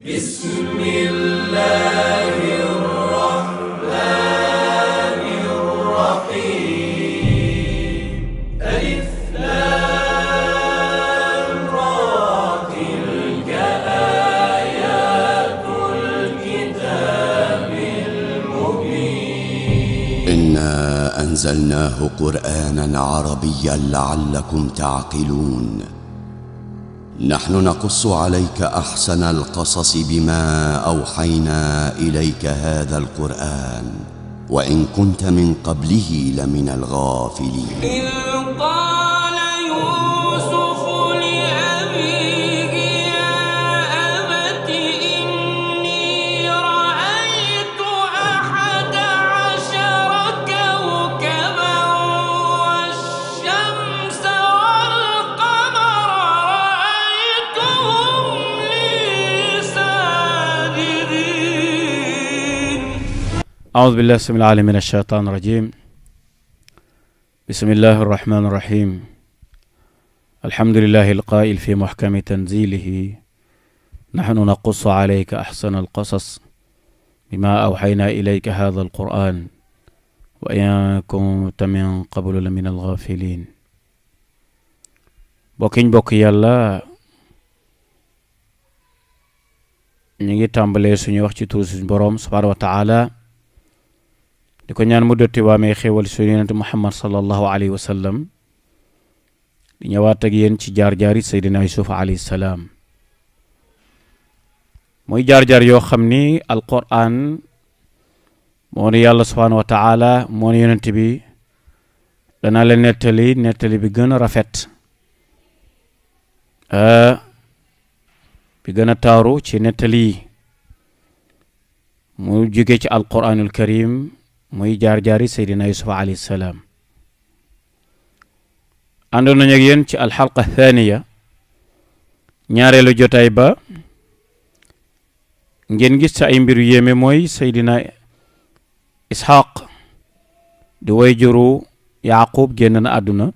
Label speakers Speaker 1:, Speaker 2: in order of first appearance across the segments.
Speaker 1: بسم الله الرحمن الرحيم ألف لام را تلك آيات الكتاب المبين
Speaker 2: إنا أنزلناه قرآنا عربيا لعلكم تعقلون نحن نقص عليك أحسن القصص بما أوحينا إليك هذا القرآن وإن كنت من قبله لمن الغافلين
Speaker 1: إذ قال يوسف لأبيه يا أبت إني رأيت 11 كوكبا والشمس والقمر رأيتهم لي ساجدين.
Speaker 3: أعوذ بالله السميع العليم من الشيطان الرجيم. بسم الله الرحمن الرحيم. الحمد لله القائل في محكم تنزيله نحن نقص عليك أحسن القصص بما أوحينا إليك هذا القرآن وإن كنت من قبل لمن الغافلين. bokkiñ bokk yàlla ñu ngi tàmbalee suñu wax ci turu suñu boroom subhaanahu wa taala di ko ñaan mu dotti waamee xéewal suñu yonent Muhammad sallallahu alayhi wa sallam di ñëwaat ak yéen ci jaar-jaari Seydina Yuusuf alayhi salaam muy jaar-jaar yoo xam ni alquran moo ni yàlla subhaanahu wa taala moo ni yonent bi danaa leen nettali bi gën a rafet bi gën a taaru ci nettali mu jóge ci alquranul karim muy jaar-jaari Seydina Yuusuf alayhi salaam àndoon nañu ak yéen ci alxalqa thaniya ñaareelu jotaay ba ngeen gis ci ay mbir yu yéeme mooy Seydina Isxaaq di way juru Yaaqub génn na àdduna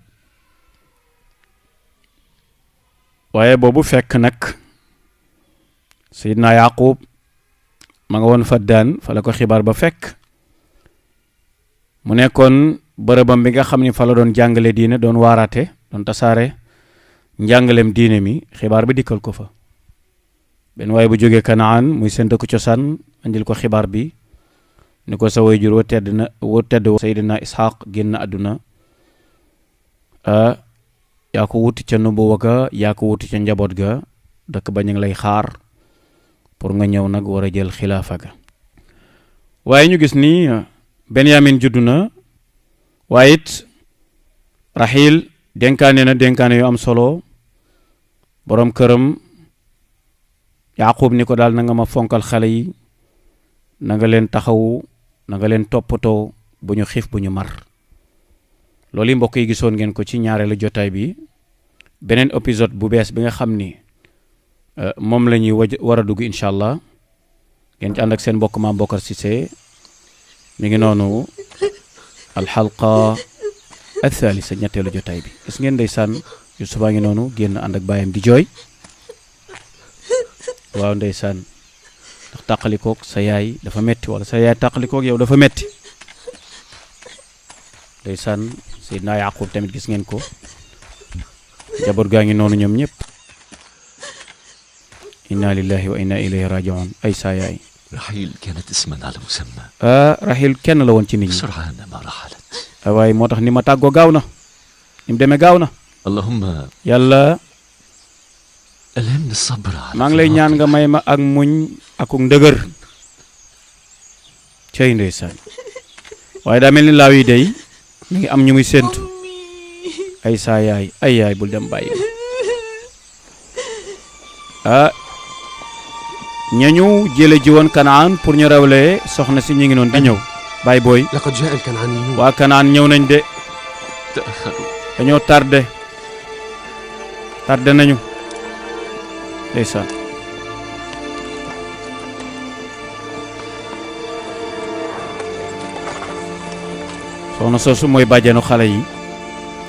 Speaker 3: waaye boobu fekk nag Seydina Yaaqub ma nga woon Faddaan fa la ko xibaar ba fekk mu nekkoon bërëbam bi nga xam ni fa la doon jàngale diine doon waaraate doon tasaare njàngalem diine mi xibaar bi dikkal ko fa benn waaye bu jógee Kanaan muy seen dëkku cosaan andil ko xibaar bi ni ko sa waajur wa tedd Seydina Isxaaq génn àdduna yaa ko wuti ca nubuwa ga yaa ko wuti ca njaboot ga dëkk ba ñu ngi lay xaar pour nga ñëw nag war a jël xilaafa ga waaye ñu gis ni Benyamin juddu na waaye it Rahil dénkaane yu am solo boroom këram Yaaqub ni ko daal na nga ma fonkal xale yi na nga leen taxawu na nga leen toppatoo bu ñu xiif bu ñu mar loolu mbokk yi gisoon ngeen ko ci ñaareelu jotaay bi beneen épisode bu bees bi nga xam ni moom la ñuy war a dugg incha allah ngeen ci ànd ak seen mbokk Maam Bokar Cissé mi ngi noonu alxalqa athalisa ñetteelu jotaay bi gis ngeen ndeysaan Yuusufa ngi noonu génn ànd ak baayam di jooy waaw ndeysaan ndax tàqalikoog sa yaay dafa metti wala sa yaay tàqalikoog yow dafa metti ndeysaan Seydina Yaaqub tamit gis ngeen ko njaboot gaa ngi noonu ñoom ñëpp inna lillahi wa inna ilayhi raji'un ay saa yaay
Speaker 4: رحيل كانت اسما على مسمى
Speaker 3: Rahil kenn la woon ci nit ñi
Speaker 4: بسرعة ما رحلت
Speaker 3: waaye moo tax ni ma tàggoo gaaw na ni mu demee gaaw na
Speaker 4: اللهم
Speaker 3: yàlla
Speaker 4: ألهمني الصبر على
Speaker 3: maa ngi lay ñaan nga may ma ak muñ ak ndëgër cey ndeysaan waaye daa mel ni laaw yi day mi ngi am ñu muy séentu ay saa yaay ay yaay bul dem bàyyi ñañu jële ji woon Kanaan pour ñu rawlee soxna si ñu ngi noonu di ñëw baay booy
Speaker 5: لقد جاء الكنعانيون
Speaker 3: waa Kanaan ñëw nañ de
Speaker 4: تأخروا
Speaker 3: dañoo tardé nañu ndeysaan soxna soosu mooy bàjjenu xale yi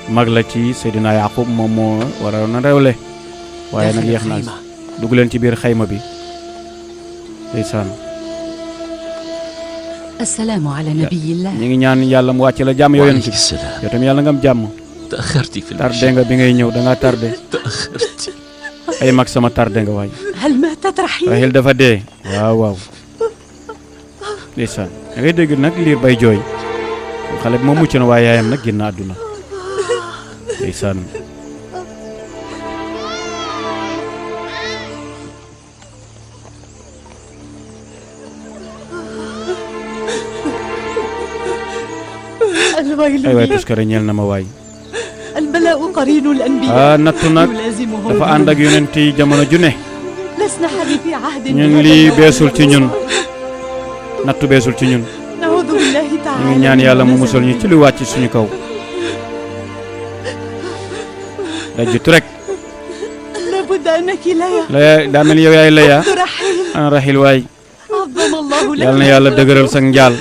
Speaker 3: mag la ci Seydina Yaaqub moom moo waroon a rewle waaye nag yeex na dugg leen ci biir xayma bi ndeysaan
Speaker 5: السلام على نبي الله.
Speaker 3: ñi ngi ñaan yàlla mu wàcc la jàmm yow yonent
Speaker 4: وعليك
Speaker 3: bi
Speaker 4: السلام.
Speaker 3: yow tam yàlla nga am jàmm
Speaker 4: تأخرت في
Speaker 3: tardé
Speaker 4: المشي.
Speaker 3: nga bi ngay ñëw da nga tardé
Speaker 4: تأخرت.
Speaker 3: ay mag sama tardé nga waay
Speaker 5: هل ماتت رحيل؟
Speaker 3: Rahil dafa dee waaw waaw ndeysaan da ngay dégg nag liir bay jooy xale bi moom mucc na waaye yaayam nag génn àdduna ndeysaan
Speaker 5: الويل
Speaker 3: ay waay
Speaker 5: لي.
Speaker 3: tuskare ñeel na ma waay
Speaker 5: البلاء قرين الأنبياء.
Speaker 3: nattu nag
Speaker 5: يلازمه
Speaker 3: dafa ànd ak yonent yi jamono ju ne
Speaker 5: لسنا حديثي عهد
Speaker 3: ñun
Speaker 5: بهذا
Speaker 3: lii
Speaker 5: النوع.
Speaker 3: beesul ci ñun nattu beesul ci ñun
Speaker 5: نعوذ بالله
Speaker 3: ñu
Speaker 5: تعالى.
Speaker 3: ngi ñaan yàlla mu
Speaker 5: من
Speaker 3: musal ñu ci lu wàcc suñu kaw dajjut rek
Speaker 5: لابد أنك ليا.
Speaker 3: laya daa mel yow yaay laya
Speaker 5: أخت رحيل.
Speaker 3: ana Rahil waay
Speaker 5: عظم الله لك.
Speaker 3: yàlla na yàlla dëgëral sa njaal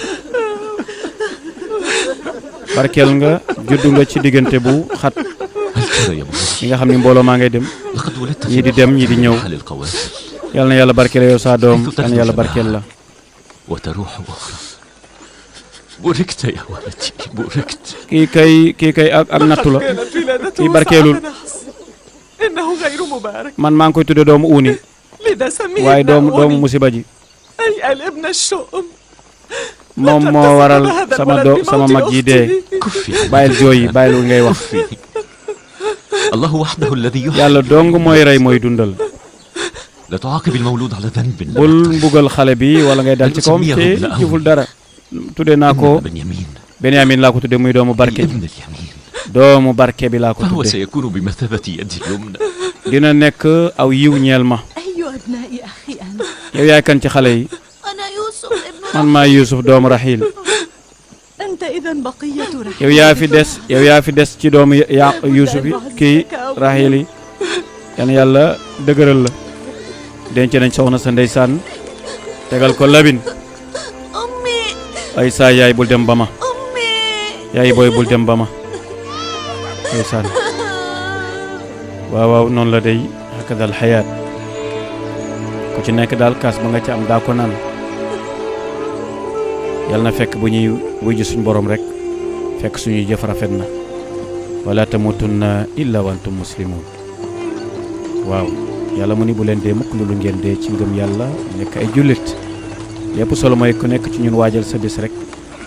Speaker 3: barkeel nga juddu nga ci diggante bu xat
Speaker 4: هل ترى يا مولاي
Speaker 3: yi nga xam ni mbooloo maa ngay dem
Speaker 4: لقد ولدت
Speaker 3: ñii di
Speaker 4: في
Speaker 3: dem ñii di ñëw
Speaker 4: حال القوافل
Speaker 3: yàlla na yàlla barkeel yow saa doom yàlla na yàlla barkeel la
Speaker 4: وتروح أخرى. بوركت يا ولدي بوركت.
Speaker 3: kii kay ak nattu la
Speaker 6: كانت ولادته
Speaker 3: في بركيلول.
Speaker 6: صعبة نحس. إنه غير مبارك
Speaker 3: man maa ngi koy tudde doomu uuni
Speaker 6: لذا سميه
Speaker 3: waaye
Speaker 6: ابن
Speaker 3: doomu
Speaker 6: أوني.
Speaker 3: musiba ji
Speaker 6: أي الابن الشؤم
Speaker 3: moom moo waral sama mag ji dee
Speaker 4: كفي
Speaker 3: bàyyil jooy yi bàyyil lu ngay wax
Speaker 4: كفي. الله وحده الذي يحيي.
Speaker 3: yàlla dong mooy rey mooy dundal
Speaker 4: لا تعاقب المولود على ذنب لم
Speaker 3: bul
Speaker 4: يقترف.
Speaker 3: mbugal xale bi wala ngay dal ci kawam te jëful dara tudde naa ko
Speaker 4: إنما بنيامين
Speaker 3: Benyamin laa ko tudde muy doomu barke
Speaker 4: ابن اليمين
Speaker 3: doomu barke bi laa ko
Speaker 4: فهو
Speaker 3: tudde
Speaker 4: سيكون بمثابة يدي اليمنى.
Speaker 3: dina nekk aw yiw ñeel ma
Speaker 5: أي أبناء أخي أنا؟
Speaker 3: yow yaay kan ci xale yi
Speaker 5: أنا يوسف ابن
Speaker 3: man maa Yuusuf doomu Rahil
Speaker 5: أنت إذا بقية رحيل.
Speaker 3: yow yaa fi des ci doomu ya Yuusuf yi kii Rahil yi yan yàlla dëgëral la denc nañ soxna sa ndeysaan tegal ko labin
Speaker 5: أمي
Speaker 3: ay saa yaay bul dem ba ma
Speaker 5: أمي.
Speaker 3: yaay booy bul dem ba ma ndeysaan waaw waaw noonu la day hakadal xayaat ku ci nekk daal kaas ba nga ci am daa ko naan yal na fekk bu ñuy wujj suñu borom rek fekk suñuy jëf rafet na wala tamutunna illa wa antum muslimun waaw yàlla mu ni bu leen dee mukk lu ngeen dee ci ngëm yàlla nekk ay jullit lépp solo mooy ku nekk ci ñun waajal sa bis rek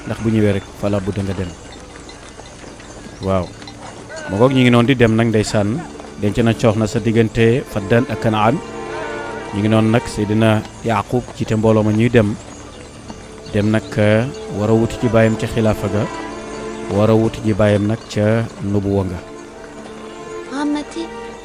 Speaker 3: ndax bu ñëwee rek fala bu nga dem waaw ma ngoog ñu ngi noonu di dem nag ndeysaan denc na coox na sa diggante Faddan ak Kanaan ñu ngi noonu nag Seydina Yaaqub jiite mbooloo ma ñuy dem nag war a wuti ci bàyyam ca xilaafa ga war a wuti ji bàyyam nag ca nubuwa nga
Speaker 7: عمتي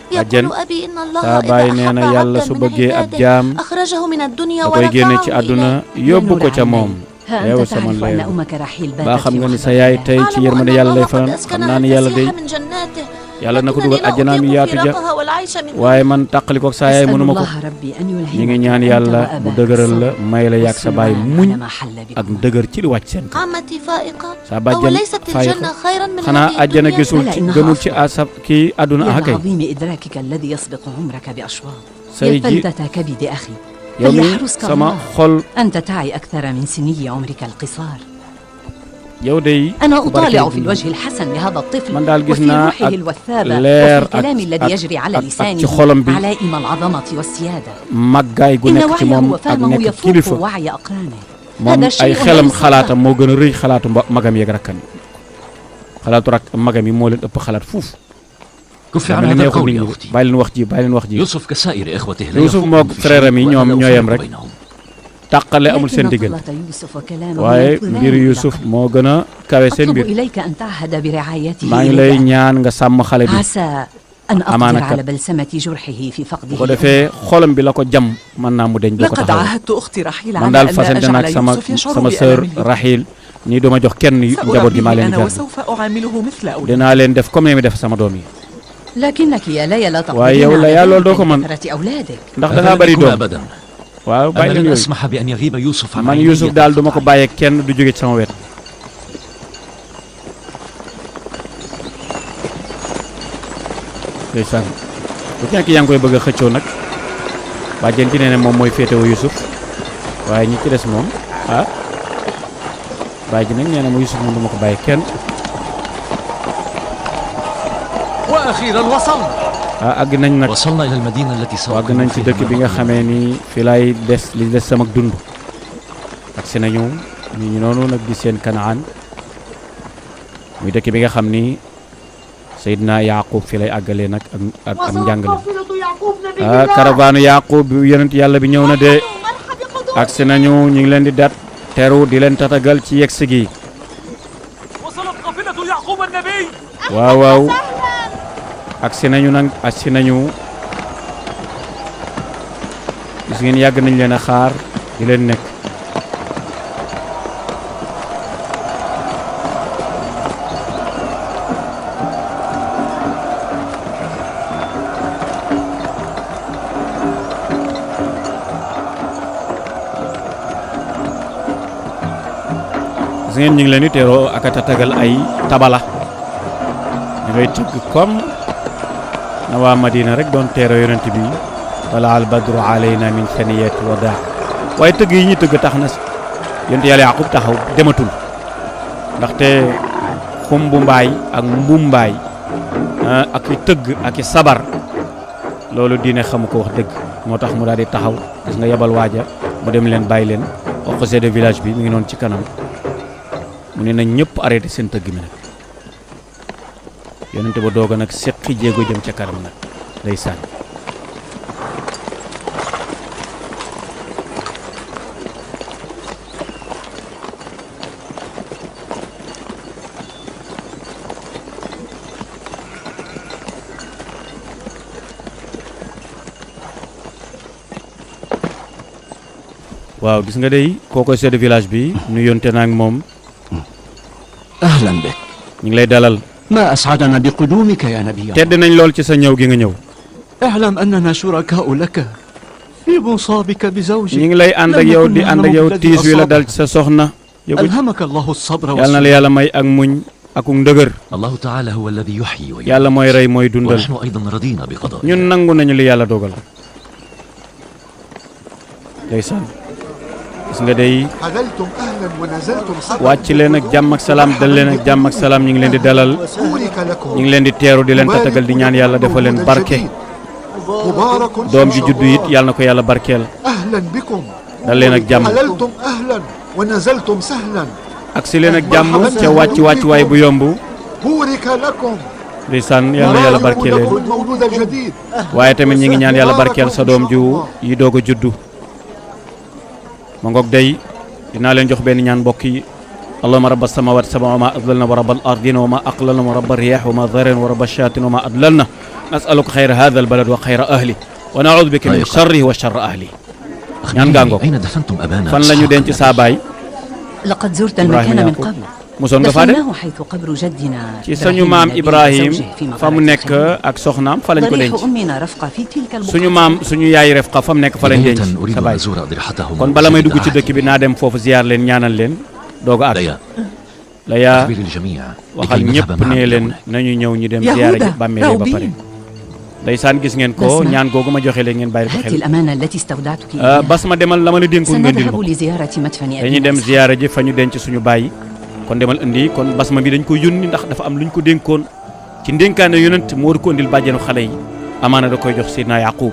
Speaker 3: أجل.
Speaker 7: يقول أبي إن الله
Speaker 3: saa
Speaker 7: إذا
Speaker 3: bàyyi nee
Speaker 7: أحب
Speaker 3: na yàlla
Speaker 7: عبدا
Speaker 3: su
Speaker 7: من
Speaker 3: bëggee ab
Speaker 7: عباده
Speaker 3: jaam
Speaker 7: أخرجه من الدنيا
Speaker 3: da koy génne ci
Speaker 7: ورفعه
Speaker 3: àdduna
Speaker 7: إليه.
Speaker 3: yóbbu ko ca moom
Speaker 5: ها
Speaker 3: yow
Speaker 5: أنت
Speaker 3: sama
Speaker 5: تعرف
Speaker 3: lay
Speaker 5: أن أمك رحيل
Speaker 3: baa
Speaker 5: باتت
Speaker 3: xam nga
Speaker 5: في
Speaker 3: ni sa yaay
Speaker 5: مخبرها.
Speaker 3: tey ci
Speaker 7: أعلم
Speaker 3: yërmande
Speaker 7: أن
Speaker 3: yàlla lay
Speaker 7: الله
Speaker 3: fanaan
Speaker 7: قد
Speaker 3: xam
Speaker 7: أسكنها
Speaker 3: naa ni
Speaker 7: في
Speaker 3: yàlla day
Speaker 7: فسيح من جناته
Speaker 3: yàlla na ko
Speaker 7: لكنني
Speaker 3: dugal
Speaker 7: لا
Speaker 3: àjjanaam
Speaker 7: أطيق
Speaker 3: yaatu ja
Speaker 7: فراقها والعيش من
Speaker 3: waaye man tàqalikook saa yaay
Speaker 5: أسأل
Speaker 3: mënuma ko
Speaker 5: الله ربي أن
Speaker 3: ñu
Speaker 5: يلهمك
Speaker 3: ngi ñaan
Speaker 5: أنت
Speaker 3: yàlla
Speaker 5: وأباك
Speaker 3: mu dëgëral la
Speaker 5: الصبر
Speaker 3: may la yàgg sa baay
Speaker 5: والسلوان
Speaker 3: muñ
Speaker 5: على ما حل
Speaker 3: ak
Speaker 5: بكم.
Speaker 3: dëgër ci li wàcc seen kaw
Speaker 7: عمتي فائقة
Speaker 3: saa bàjjan
Speaker 7: أوليست
Speaker 3: fay
Speaker 7: الجنة خيرا من
Speaker 3: xanaa
Speaker 7: هذه
Speaker 3: àjjana
Speaker 7: الدنيا
Speaker 3: gisul ci gënul ci asa kii àdduna
Speaker 5: يا
Speaker 3: ah kay
Speaker 5: لعظيم إدراكك الذي يسبق عمرك بأشواط
Speaker 3: say
Speaker 5: يا
Speaker 3: ji
Speaker 5: فلتة كبد أخي
Speaker 3: yow mi
Speaker 5: فليحرسك
Speaker 3: sama
Speaker 5: الله.
Speaker 3: xol
Speaker 5: أنت تعي أكثر من سني عمرك القصار.
Speaker 3: yow day
Speaker 5: أنا
Speaker 3: ku
Speaker 5: أطالع
Speaker 3: barkeel
Speaker 5: في الوجه الحسن لهذا الطفل
Speaker 3: من دال
Speaker 5: وفي
Speaker 3: جسنا
Speaker 5: روحه
Speaker 3: أك-
Speaker 5: الوثابة
Speaker 3: leer
Speaker 5: وفي الكلام
Speaker 3: أك-
Speaker 5: الذي
Speaker 3: أك-
Speaker 5: يجري على
Speaker 3: أك-
Speaker 5: لسانه
Speaker 3: ci xolam bi
Speaker 5: علائم العظمة والسيادة.
Speaker 3: màggaay gu
Speaker 5: إن
Speaker 3: nekk ci
Speaker 5: وعيه
Speaker 3: moom ak
Speaker 5: وفهمه
Speaker 3: nekk
Speaker 5: يفوق
Speaker 3: kilifa
Speaker 5: وعي أقرانه.
Speaker 3: moom
Speaker 5: هذا
Speaker 3: ay
Speaker 5: شيء
Speaker 3: xelam
Speaker 5: ليس
Speaker 3: xalaatam
Speaker 5: صح.
Speaker 3: moo gën a rëy xalaatu magam yeeg rakkam xalaatu rak magam yi moo leen ëpp xalaat fuuf
Speaker 4: كفي
Speaker 3: dama
Speaker 4: عن
Speaker 3: leen
Speaker 4: هذا
Speaker 3: neexul
Speaker 4: القول
Speaker 3: nit
Speaker 4: يا
Speaker 3: ñi
Speaker 4: أختي.
Speaker 3: bàyyi leen wax ji bàyyi leen wax ji
Speaker 4: يوسف كسائر إخوته لا
Speaker 3: يوسف
Speaker 4: يفوق
Speaker 3: moog
Speaker 4: في
Speaker 3: frère am yi
Speaker 4: شيء
Speaker 3: ñoom
Speaker 4: ولا
Speaker 3: ñoo yem
Speaker 4: أفرق
Speaker 3: rek
Speaker 4: بينهم.
Speaker 3: tàqale amul seen
Speaker 5: لكن
Speaker 3: diggante
Speaker 5: طلة يوسف وكلامه
Speaker 3: waaye
Speaker 5: ينقلان
Speaker 3: mbir
Speaker 5: إلى
Speaker 3: Yuusuf
Speaker 5: قلب.
Speaker 3: moo gën a kawe seen
Speaker 5: أطلب
Speaker 3: mbir
Speaker 5: إليك أن تعهد برعايته
Speaker 3: maa ngi lay
Speaker 5: إليك.
Speaker 3: ñaan nga sàmm xale bi
Speaker 5: عسى أن
Speaker 3: أمانة
Speaker 5: أقدر على
Speaker 3: كب.
Speaker 5: بلسمة جرحه في
Speaker 3: bu ko
Speaker 5: فقده.
Speaker 3: defee xolam bi la ko jam mën naa mu deñ doo ko
Speaker 6: لقد
Speaker 3: taxaw
Speaker 6: عاهدت أختي رحيل
Speaker 3: man
Speaker 6: على
Speaker 3: daal
Speaker 6: أن
Speaker 3: fasante
Speaker 6: لا
Speaker 3: naag
Speaker 6: أجعل
Speaker 3: sama
Speaker 6: يوسف يشعر
Speaker 3: sama sœur
Speaker 6: بألمه.
Speaker 3: Rahil nii duma jox kenn njaboot gi maa
Speaker 6: سأربيه
Speaker 3: leen di
Speaker 6: أنا
Speaker 3: gàddu
Speaker 6: وسوف أعامله مثل أولادي.
Speaker 3: dinaa leen def comme ni mi def sama doom yi
Speaker 5: لكنك يا ليلى لا
Speaker 3: waaye yow
Speaker 5: تقدرين
Speaker 3: la yaa
Speaker 5: على
Speaker 3: loolu doo ko
Speaker 5: ذلك
Speaker 3: mën
Speaker 5: لكثرة أولادك.
Speaker 3: ndax
Speaker 4: هذا
Speaker 3: dangaa
Speaker 4: لن
Speaker 3: bari
Speaker 4: يكون
Speaker 3: doom
Speaker 4: أبدا.
Speaker 3: waaw
Speaker 4: أنا
Speaker 3: bàyyi leen
Speaker 4: لن
Speaker 3: yooyu
Speaker 4: أسمح بأن يغيب يوسف عن
Speaker 3: man
Speaker 4: عيني
Speaker 3: Yuusuf daal duma ko
Speaker 4: طرفة
Speaker 3: bàyyee kenn du jóge ci sama wet ndeysaan bu ci nekk yaa ngi koy bëgg a xëccoo nag bàjjen ci nee ne moom mooy féetewoo Yuusuf waaye ñi ci des moom baay ji nag nee na mu Yusuf moom du ma ko bàyyi kenn.
Speaker 4: وأخيرا وصلنا.
Speaker 3: àgg nañ nag
Speaker 4: وصلنا إلى المدينة التي
Speaker 3: àgg nañ ci dëkk bi nga xamee ni fi laay des li des sama dund. ak si nañu ñu noonu nag di seen Kanaan muy dëkk bi nga xam ni Seydina Yaqub fi lay àggalee nag ak njàngale. caravane Yaqub bi yonent yàlla bi ñëw na de. ak si nañu ñu ngi leen di dat teru di leen tatagal ci yegsi gi. waaw waaw. ak si nañu nag ak si nañu gis ngeen yàgg nañ leen a xaar di leen nekk. gis ngeen ñu ngi leen di teeroo ak a tatagal ay tabala ñu ngay tëgg comme na waa Madina rek doon teeroo yonent bi wala al badru alayna min saniyati wadaa waaye tëgg yi ñu tëgg tax na yonent yàlla Yaqub taxaw dematul ndaxte xumbu mbaay ak mbumbaay ak i tëgg ak i sabar loolu diine xamu ko wax dëgg moo tax mu daal di taxaw gis nga yebal waaja mu dem leen bàyyi leen wax ko chef de village bi mu ngi noonu ci kanam mu ne nañ ñëpp arrêté seen tëgg mi nag yonente ba doog a nag seqi jéego jëm ca kanam nag day sànni. waaw gis nga day kookoy chef de village bi nu yonte naag moom.
Speaker 8: أهلا بك.
Speaker 3: ñu ngi lay dalal.
Speaker 8: ما أسعدنا بقدومك يا نبي الله.
Speaker 3: tedd nañ lool ci sa ñëw gi nga ñëw.
Speaker 8: اعلم أننا شركاء لك في مصابك بزوجك.
Speaker 3: ñu ngi lay ànd ak yow di ànd ak yow tiis wi la dal ci sa soxna.
Speaker 8: ألهمك الله الصبر
Speaker 3: yàlla na la yàlla may ak muñ ak ndëgër.
Speaker 4: الله تعالى هو الذي يحيي ويميت.
Speaker 3: yàlla mooy rey mooy dundal.
Speaker 4: ونحن أيضا رضينا بقضائه.
Speaker 3: ñun nangu nañu li yàlla dogal. ndeysaan gis nga day wàcc leen ak jàmm ak salaam dal leen ak jàmm ak salaam ñu ngi leen di dalal ñu ngi leen di teeru di leen tatagal di ñaan yàlla defal leen barke doom ji juddu it yàlla na ko yàlla barkeel dal leen ak jàmm ak si leen ak jàmm ca wàcc waay bu yomb ndeysaan yàlla na yàlla barkeel leen waaye tamit ñi ngi ñaan yàlla barkeel sa doom ju yi doog a juddu ma ngoog day dinaa leen jox benn ñaan mbokk yi allahumma rabba samawati sab'a wa ma adlalna wa rabbal ardina wa ma aqlalna wa rabba riyah wa ma dharan wa rabba shayatin wa ma adlalna nas'aluka khayra hadha albalad wa khayra ahli wa na'udhu bika min sharrihi wa sharri ahli ñaan gaa ngoog fan la ñu denc saa baay
Speaker 5: لقد زرت المكان من قبل
Speaker 3: mosoon nga faa dem
Speaker 5: دفناه حيث قبر جدنا
Speaker 3: ci sañu maam Ibrahim fa mu nekk ak soxnaam fa lañ ko denc
Speaker 5: ضريح أمنا رفقة في تلك
Speaker 3: suñu
Speaker 5: البقعة
Speaker 3: maam suñu yaay Refqa fa mu nekk fa lañ denc sa baay kon bala may dugg ci dëkk bi naa dem foofu ziyaar leen ñaanal leen doog a àgg la yaa waxal ñëpp nee leen nañu ñëw ñu dem ziyaara ji bàmmeel ba pare ndeysaan gis ngeen ko ñaan googu ma joxe leen ngeen bàyyi ko
Speaker 5: هذه
Speaker 3: xel
Speaker 5: الأمانة التي استودعتك
Speaker 3: bas ma demal la ma la dénkoon ngeen dil ma
Speaker 5: سنذهب لزيارة مدفن
Speaker 3: dañuy dem ziyaara ji fa ñu denc suñu baay kon demal indi kon basma bi dañ ko yónni ndax dafa am luñ ko dénkoon ci ndénkaane yonent moo war ko indil bàjjenu xale yi amaana da koy jox Seydina Yaqub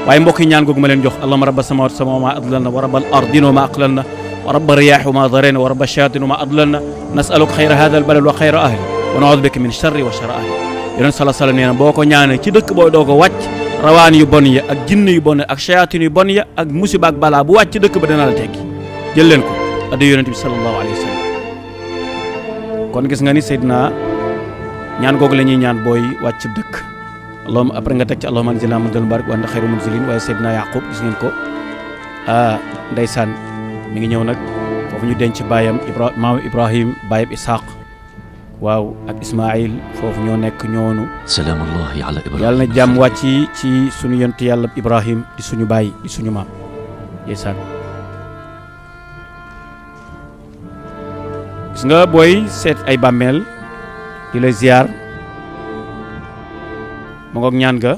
Speaker 3: waaye mbokk yi ñaan googu ma leen jox allahumma rabba samawati sama ma adlalna wa rabbal ardina wa ma aqlalna wa rabba riyaahi wa ma darayna wa rabba shayatin wa ma adlalna nasaluka xayra hada al balad wa xayra ahli wa naudu bika min sharri wa sharri ahli yonent sala sala nee na boo ko ñaanee ci dëkk booy doo ko wàcc rawaan yu bon ya ak jinn yu bon ya ak shayatin yu bon ya ak musiba ak balaa bu wàcc dëkk ba dana la tekki jël leen ko adda yonent bi sallallahu alayhi wa sallam kon gis nga ni Seydina ñaan googu la ñuy ñaan booy wàcc dëkk allahumma après nga teg ci allahumma anzilna munzilal mubarak wa anta xayru munzilin waaye Seydina Yaqub gis ngeen ko ndeysaan mi ngi ñëw nag foofu ñu denc baayam maam Ibrahim baayam Ishaq waaw ak Ismaïl foofu ñoo nekk ñoonu
Speaker 4: salaamullahi ala Ibrahim
Speaker 3: yàlla na jàmm wàcc ci suñu yonent yàlla Ibrahim di suñu baay di suñu maam ndeysaan gis nga booy seet ay bàmmeel di la ziar ma ngoog ñaan ga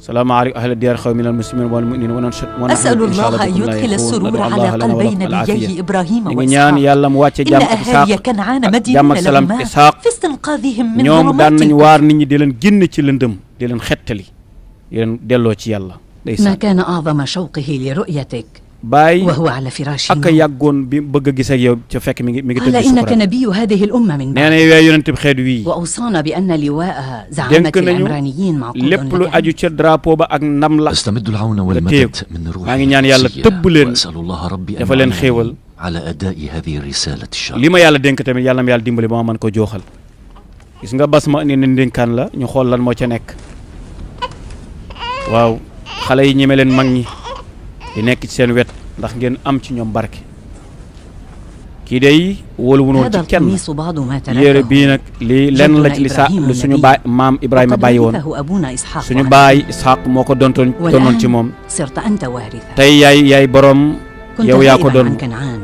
Speaker 3: salaamaaleykum ahla diyaar xaw min al muslimin wal mu'minin wa
Speaker 5: أسأل الله أن يدخل السرور على قلبي نبيي إبراهيم
Speaker 3: ngi ñaan yàlla mu wàcce
Speaker 5: إن
Speaker 3: jàmm ak
Speaker 5: أهالي
Speaker 3: Isaaq
Speaker 5: كنعان
Speaker 3: jàmm
Speaker 5: مدينون
Speaker 3: ak salaam
Speaker 5: لهما
Speaker 3: Isaaq
Speaker 5: في استنقاذهم من
Speaker 3: ñoom daan
Speaker 5: ظلمات
Speaker 3: nañu waar nit ñi di leen génn ci lëndëm di leen xettali di leen delloo ci yàlla
Speaker 5: ما
Speaker 3: ndeysaan
Speaker 5: كان أعظم شوقه لرؤيتك
Speaker 3: Baay
Speaker 5: وهو على فراش
Speaker 3: ak a yàggoon bi bëgg a gis ak yow ca fekk mi ngi
Speaker 5: قال
Speaker 3: tëdd
Speaker 5: إنك
Speaker 3: sukuraat
Speaker 5: نبي هذه الأمة من
Speaker 3: nee
Speaker 5: بعد
Speaker 3: na yow yaay yonent bi xeet wii
Speaker 5: وأوصانا بأن لواءها زعامة
Speaker 3: dénk nañu
Speaker 5: العمرانيين معقود
Speaker 3: lépp lu
Speaker 5: لك
Speaker 3: aju ca drapeau ba ak ndam la
Speaker 4: أستمد العون
Speaker 3: تيب.
Speaker 4: والمدد من روحي
Speaker 3: maa ngi ñaan yàlla
Speaker 4: القدسية
Speaker 3: tëbb leen
Speaker 4: وأسأل الله ربي أن
Speaker 3: dafa leen
Speaker 4: يعينني
Speaker 3: xéewal
Speaker 4: على أداء هذه الرسالة الشرعية
Speaker 3: li ma yàlla dénk tamit yàlla ma yàlla dimbali ba ma mën ko jooxal gis nga bas ma ni ne ndénkaan la ñu xool lan moo ca nekk waaw xale yi ñeme leen mag ñi di nekk ci seen wet ndax ngeen am ci ñoom barke kii day wóoluwunoon
Speaker 5: هذا
Speaker 3: ci kenn
Speaker 5: القميص بعض ما
Speaker 3: yére
Speaker 5: تركه
Speaker 3: bii nag lii lenn la ci li sa lu suñu baay maam Ibrahima
Speaker 5: وقد
Speaker 3: bàyyi woon
Speaker 5: ورثه أبونا إسحاق
Speaker 3: suñu
Speaker 5: عنه.
Speaker 3: baay Isxaaq moo ko doonoon ci moom
Speaker 5: والآن صرت أنت وارثا
Speaker 3: tey yaay borom
Speaker 5: كنت
Speaker 3: yow yaa ko
Speaker 5: غائبا
Speaker 3: doon
Speaker 5: عن كنعان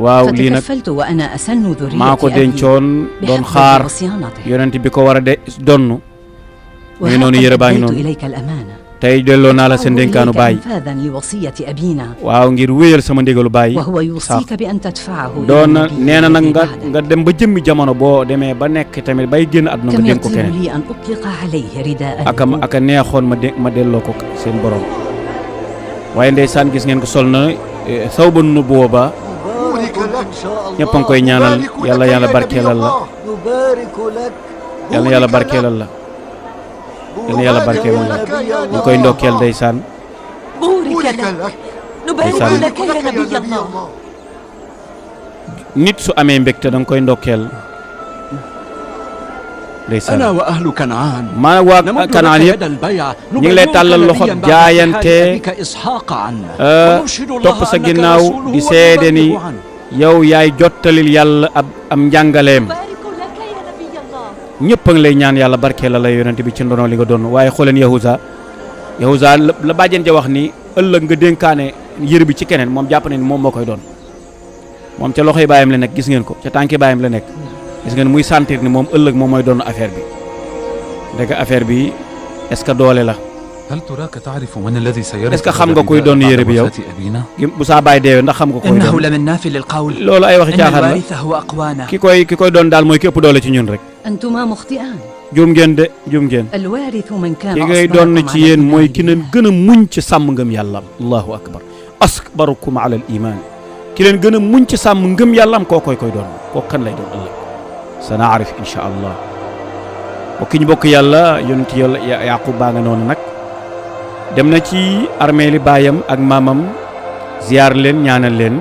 Speaker 3: waaw lii nag
Speaker 5: فتكفلت وأنا أسن
Speaker 3: maa ko
Speaker 5: ذرية أبي
Speaker 3: dencoon doon
Speaker 5: بحفظه
Speaker 3: xaar
Speaker 5: وصيانته
Speaker 3: yonent bi ko war a de donn mu ngi noonu yére baa ngi
Speaker 5: وهكذا
Speaker 3: noonu
Speaker 5: إليك الأمانة
Speaker 3: tey delloo naa la sa ndénkaanu baay
Speaker 5: أنفاذا لوصية أبينا
Speaker 3: waaw ngir wéyal sama ndigalu baay
Speaker 5: وهو يوصيك بأن تدفعه إلى
Speaker 3: doon na
Speaker 5: النبي
Speaker 3: nee na nag
Speaker 5: الذي
Speaker 3: nga
Speaker 5: بعدك.
Speaker 3: nga dem ba jëmmi jamono boo demee ba nekk tamit bay génn àdduna nga
Speaker 5: كم
Speaker 3: dénk ko
Speaker 5: يطيب
Speaker 3: keneen
Speaker 5: لي أن أطلق عليه رداء
Speaker 3: aka neexoon ma delloo ko seen borom waaye ndeysaan gis ngeen ko sol na saw ba nu booba ñëpp a ngi koy ñaanal yàlla barkeelal la yàlla barkeelal la yàlla barkeelal la ñu koy ndokkeel ndeysaan
Speaker 5: بورك لك نبارك
Speaker 3: نسأل.
Speaker 5: لك يا نبي الله
Speaker 3: nit su amee mbégte da nga koy ndokkeel ndeysaan
Speaker 8: أنا وأهل كنعان
Speaker 3: maa waa
Speaker 8: نمد
Speaker 3: Kanaan
Speaker 8: لك
Speaker 3: yëpp
Speaker 8: يد البيع
Speaker 3: ñu ngi lay tàllal loxo jaayante
Speaker 8: بك إسحاق عنه ونشهد الله
Speaker 3: topp sa
Speaker 8: أنك
Speaker 3: ginnaaw
Speaker 8: رسوله
Speaker 3: di seede ni
Speaker 8: ونبلغ عنه.
Speaker 3: yow yaay jottalil yàlla am njàngaleem
Speaker 7: بارك لك يا نبي الله
Speaker 3: ñëpp a ngi lay ñaan yàlla barkeel la yonent bi ci ndono li nga doon waaye xooleen Yahuza la bàjjen ja wax ni ëllëg nga dénkaane yër bi ci keneen moom jàpp ne ni moom moo koy doon moom ca loxoy baayam la nekk gis ngeen ko ca tànki baayam la nekk gis ngeen muy sentir ni moom ëllëg moom mooy doon affaire bi ndeke affaire bi est-ce que doole la
Speaker 9: هل تراك تعرف من الذي سيرث
Speaker 3: est-ce que xam nga kuy doon yére bi yow
Speaker 9: أبينا؟
Speaker 3: bu saa baay deewee ndax xam nga koy
Speaker 6: إنه
Speaker 3: doon
Speaker 6: لمن نافل القول
Speaker 3: loolu ay waxi
Speaker 6: إن
Speaker 3: caaxaan la
Speaker 6: الوارث هو أقوانا
Speaker 3: ki koy doon daal mooy ki ëpp doole ci ñun rek
Speaker 5: أنتما مخطئان
Speaker 3: juum ngeen de juum ngeen
Speaker 5: الوارث من كان
Speaker 3: ki ngay doon ci yéen mooy ki leen gën a muñ ci sàmm ngëm yàlla allahu akbar asbarukum ala al iman ki leen gën a muñ ci sàmm ngëm yàlla am koo koy doon koo kan lay doon ëllëg sanaarif insha allah bokki ñu bokk yàlla yonent yàlla yaqub baa nga noonu nag dem na ci armée li baayam ak maamam ziyaar leen ñaanal leen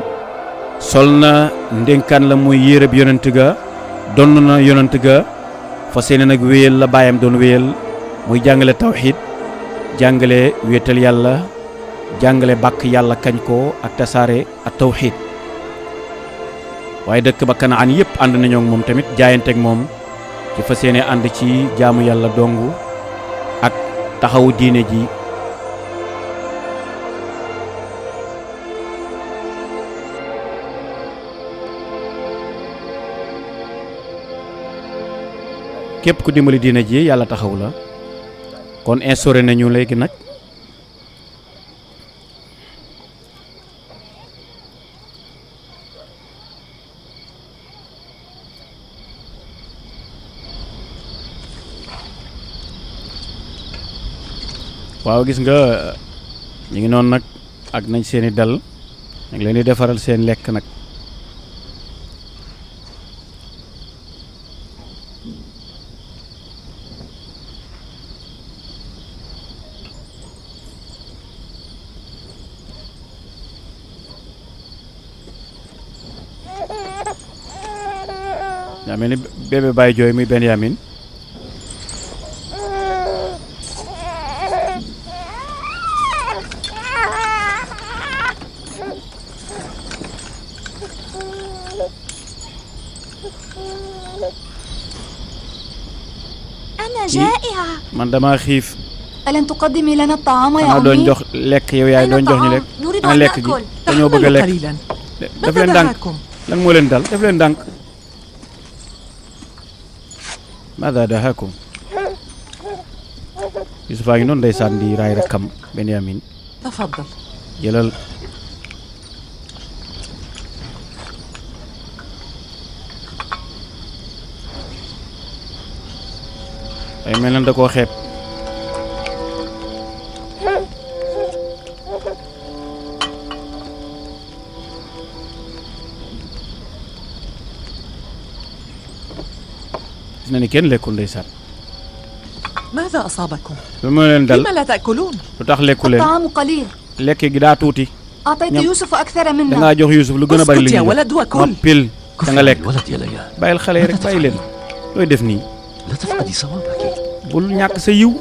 Speaker 3: sol na ndénkaan la muy yéreb yonent ga donn na yonent ga fa seene nag wéyal la baayam doon wéyal muy jàngale tawxiid jàngale wéetal yàlla jàngale bàkk yàlla kañ ko ak tasaare ak tawxiid waaye dëkk ba Kanaan yëpp ànd nañoo ak moom tamit jaayanteeg moom ci fa seene ànd ci jaamu yàlla dongu ak taxawu diine ji képp ku dimbali diine ji yàlla taxaw la kon instauré nañu léegi nag waaw gis nga ñu ngi noonu nag ak nañ seeni dal ñu ngi leen di defaral seen lekk nag daa mel ni bébé Baye jooy muy Benyamin
Speaker 7: أنا جائعة
Speaker 3: man damaa xiif
Speaker 7: ألن تقدمي لنا الطعام يا
Speaker 3: xanaa doon
Speaker 7: أمي؟
Speaker 3: jox lekk yow yaay
Speaker 7: أين
Speaker 3: doon jox ñu lekk
Speaker 7: الطعام؟ نريد
Speaker 3: ana
Speaker 7: أن
Speaker 3: lekk gi
Speaker 7: نأكل
Speaker 3: dañoo bëgg a lekk
Speaker 6: قليلا
Speaker 3: def leen ndànk lan moo leen dal def leen ndànk maada dahakum Yusufa ngi noonu ndeysaan di raay rakkam Benyamin
Speaker 6: تفضل.
Speaker 3: jëlal ay mel na da koo xeeb gis na ni kenn lekkul ndeysaan
Speaker 6: ماذا أصابكم؟
Speaker 3: lu ma leen dal
Speaker 6: لما لا تأكلون؟
Speaker 3: lu tax lekku leen
Speaker 7: الطعام قليل.
Speaker 3: lekk gi daa tuuti
Speaker 7: أعطيت
Speaker 3: نعم.
Speaker 7: يوسف أكثر منا.
Speaker 3: dangaa jox Yusuf lu gën a bari li
Speaker 6: اسكت يا
Speaker 3: ñu
Speaker 6: ولد وكل.
Speaker 3: noppil da nga lekk
Speaker 4: الولد يا ليا
Speaker 3: bàyyil xale yi rek bàyyi leen looy def nii
Speaker 4: لا تفقدي صوابك.
Speaker 3: bul ñàkk sa yiw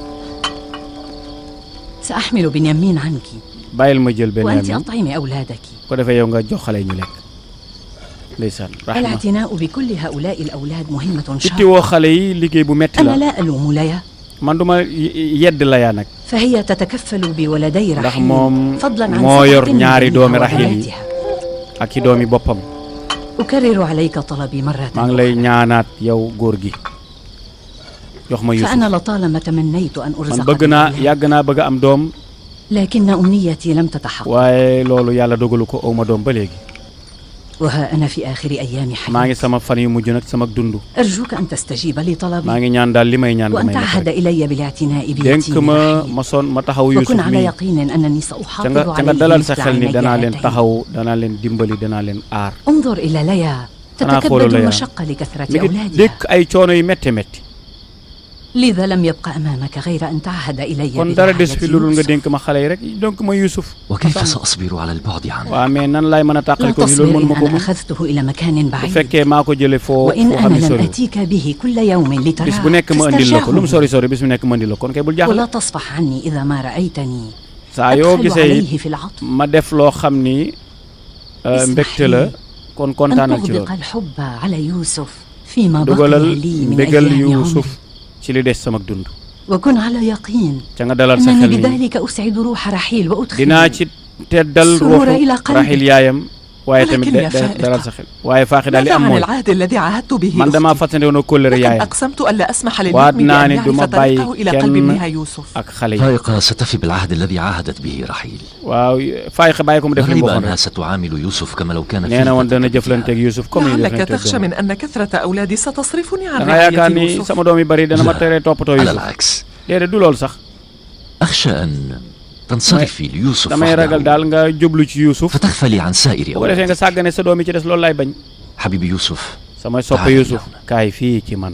Speaker 5: سأحمل بنيامين عنك
Speaker 3: bàyyil ma jël
Speaker 5: وأنت
Speaker 3: Benyamin
Speaker 5: أطعمي أولادك.
Speaker 3: ko defee yow nga jox xale yi ñu lekk ndeysaan rahma
Speaker 5: الاعتناء بكل هؤلاء الأولاد مهمة
Speaker 3: itti
Speaker 5: شاقة.
Speaker 3: woo xale yi liggéey bu metti
Speaker 5: أنا
Speaker 3: la
Speaker 5: لا ألوم ليا
Speaker 3: man duma yedd la yaa nag
Speaker 5: فهي تتكفل بولدي
Speaker 3: ndax
Speaker 5: رحيل
Speaker 3: moom
Speaker 5: فضلا عن
Speaker 3: moo yor
Speaker 5: 7 من
Speaker 3: ñaari
Speaker 5: بنيها
Speaker 3: doomi Rahil yi
Speaker 5: وبناتها.
Speaker 3: ak i doomi boppam
Speaker 5: أكرر عليك طلبي مرة
Speaker 3: maa ngi lay ñaanaat yow góor gi jox ma Yusuf
Speaker 5: فأنا لطالما تمنيت أن
Speaker 3: man
Speaker 5: أرزق
Speaker 3: bëgg naa
Speaker 5: بولد.
Speaker 3: yàgg naa bëgg a am doom
Speaker 5: لكن أمنيتي لم تتحقق.
Speaker 3: waaye loolu yàlla dogalu ko aw ma doom ba léegi
Speaker 5: وها أنا في آخر أيام
Speaker 3: maa ngi
Speaker 5: حياتي.
Speaker 3: sama fan yu mujj nag sama dund
Speaker 5: أرجوك أن تستجيب
Speaker 3: maa
Speaker 5: لطلبي
Speaker 3: ngi ñaan daal li may ñaan
Speaker 5: وأن
Speaker 3: damay def
Speaker 5: تعهد
Speaker 3: rek
Speaker 5: إلي بالاعتناء
Speaker 3: dénk
Speaker 5: بيتيم
Speaker 3: ma
Speaker 5: رحيل.
Speaker 3: ma son ma taxaw Yusuf
Speaker 5: وكن على
Speaker 3: mi
Speaker 5: يقين أنني
Speaker 3: ca
Speaker 5: سأحافظ
Speaker 3: nga
Speaker 5: عليه
Speaker 3: dalal sa
Speaker 5: مثل
Speaker 3: xel ni
Speaker 5: عيني
Speaker 3: danaa leen
Speaker 5: هاتين.
Speaker 3: taxaw danaa leen dimbali danaa leen aar
Speaker 5: انظر إلى ليا
Speaker 3: أنا أقول
Speaker 5: تتكبد
Speaker 3: ليا.
Speaker 5: المشقة لكثرة
Speaker 3: mi ngi
Speaker 5: أولادها.
Speaker 3: dékk ay coono yu métti métti
Speaker 5: لذا لم يبقى أمامك غير أن تعهد إلي
Speaker 3: kon dara des fi lu dul nga
Speaker 5: يوسف.
Speaker 3: dénk ma xale yi rek donc ma Yusuf
Speaker 4: وكيف سأصبر على البعد عنه؟
Speaker 3: waaw mais nan laay mën a tàqali
Speaker 5: لا
Speaker 3: ko fi loolu
Speaker 5: تصبر
Speaker 3: mënu ma
Speaker 5: إن
Speaker 3: ko
Speaker 5: أنا
Speaker 3: mun
Speaker 5: أخذته إلى مكان
Speaker 3: bu
Speaker 5: بعيد
Speaker 3: fekkee maa ko jële foo
Speaker 5: وإن
Speaker 3: foo xam
Speaker 5: أنا
Speaker 3: ne
Speaker 5: لم
Speaker 3: sori
Speaker 5: أتيك به كل يوم
Speaker 3: bis
Speaker 5: لتراه
Speaker 3: bu nekk ma andil la ko lu mu sori
Speaker 5: فاسترجعه
Speaker 3: sori bis bu nekk ma andil la kon kay bul jaaxle
Speaker 5: ولا تصفح عني إذا ما رأيتني
Speaker 3: saa yoo
Speaker 5: أدخل
Speaker 3: gisee
Speaker 5: عليه في العطف
Speaker 3: ma def loo xam ni mbégte la kon
Speaker 5: أن
Speaker 3: kontaanal ci
Speaker 5: تغدق
Speaker 3: loolu
Speaker 5: الحب على يوسف فيما بقي
Speaker 3: dugalal
Speaker 5: لي من
Speaker 3: mbégal
Speaker 5: أيام
Speaker 3: Yusuf
Speaker 5: عمري
Speaker 3: ci li des sama dund
Speaker 5: وكن على يقين
Speaker 3: ca nga dalal sa
Speaker 5: أنني
Speaker 3: xel ni
Speaker 5: بذلك أسعد روح رحيل
Speaker 3: dinaa
Speaker 5: وأدخل
Speaker 3: ci teddal
Speaker 5: السرور إلى
Speaker 3: ruuxu
Speaker 5: قلبك.
Speaker 3: Rahil yaayam waaye tamit
Speaker 6: ولكن يا فائق،
Speaker 3: dalal sa xel waaye faaxi daal li
Speaker 6: ماذا
Speaker 3: am
Speaker 6: عن
Speaker 3: mooy
Speaker 6: العهد الذي عاهدت به
Speaker 3: man damaa
Speaker 6: أختي؟
Speaker 3: fàttali woon kóllëre
Speaker 6: لقد
Speaker 3: yaayam
Speaker 6: أقسمت ألا أسمح
Speaker 3: waat
Speaker 6: للابن
Speaker 3: naa
Speaker 6: أن
Speaker 3: ni
Speaker 6: يعرف
Speaker 3: duma bàyyi
Speaker 6: طريقه إلى قلب
Speaker 3: kenn
Speaker 6: ابنها يوسف.
Speaker 3: ak xale yi
Speaker 4: فائقة ستفي بالعهد الذي عاهدت به رحيل.
Speaker 3: waaw faaxi bàyyi ko mu def li mu
Speaker 4: غريب
Speaker 3: waxoon
Speaker 4: أنها
Speaker 3: rek
Speaker 4: ستعامل يوسف كما لو كان
Speaker 3: nee na woon dana
Speaker 4: فيه
Speaker 3: jëflanteeg Yusuf comme ni
Speaker 6: لعلك
Speaker 3: jëflanteeg
Speaker 6: تخشى
Speaker 3: doomam
Speaker 6: من أن كثرة أولادي ستصرفني عن
Speaker 3: dangaa yaakaar
Speaker 6: رعاية
Speaker 3: ni
Speaker 6: يوسف.
Speaker 3: sama doom yi bari dana ma teree toppatoo
Speaker 4: على
Speaker 3: Yusuf
Speaker 4: العكس
Speaker 3: déedéet du loolu sax
Speaker 4: أخشى أن تنصرفي ليوسف
Speaker 3: damay ragal daal
Speaker 4: وحده
Speaker 3: nga jublu ci Yusuf
Speaker 4: فتغفلي عن سائر
Speaker 3: bu ko defee nga
Speaker 4: أولادك.
Speaker 3: sàggane sa doom yi ci des loolu laay bañ
Speaker 4: حبيبي يوسف
Speaker 3: samay soppe
Speaker 4: تعال
Speaker 3: Yusuf
Speaker 4: هنا.
Speaker 3: kaay fii ci man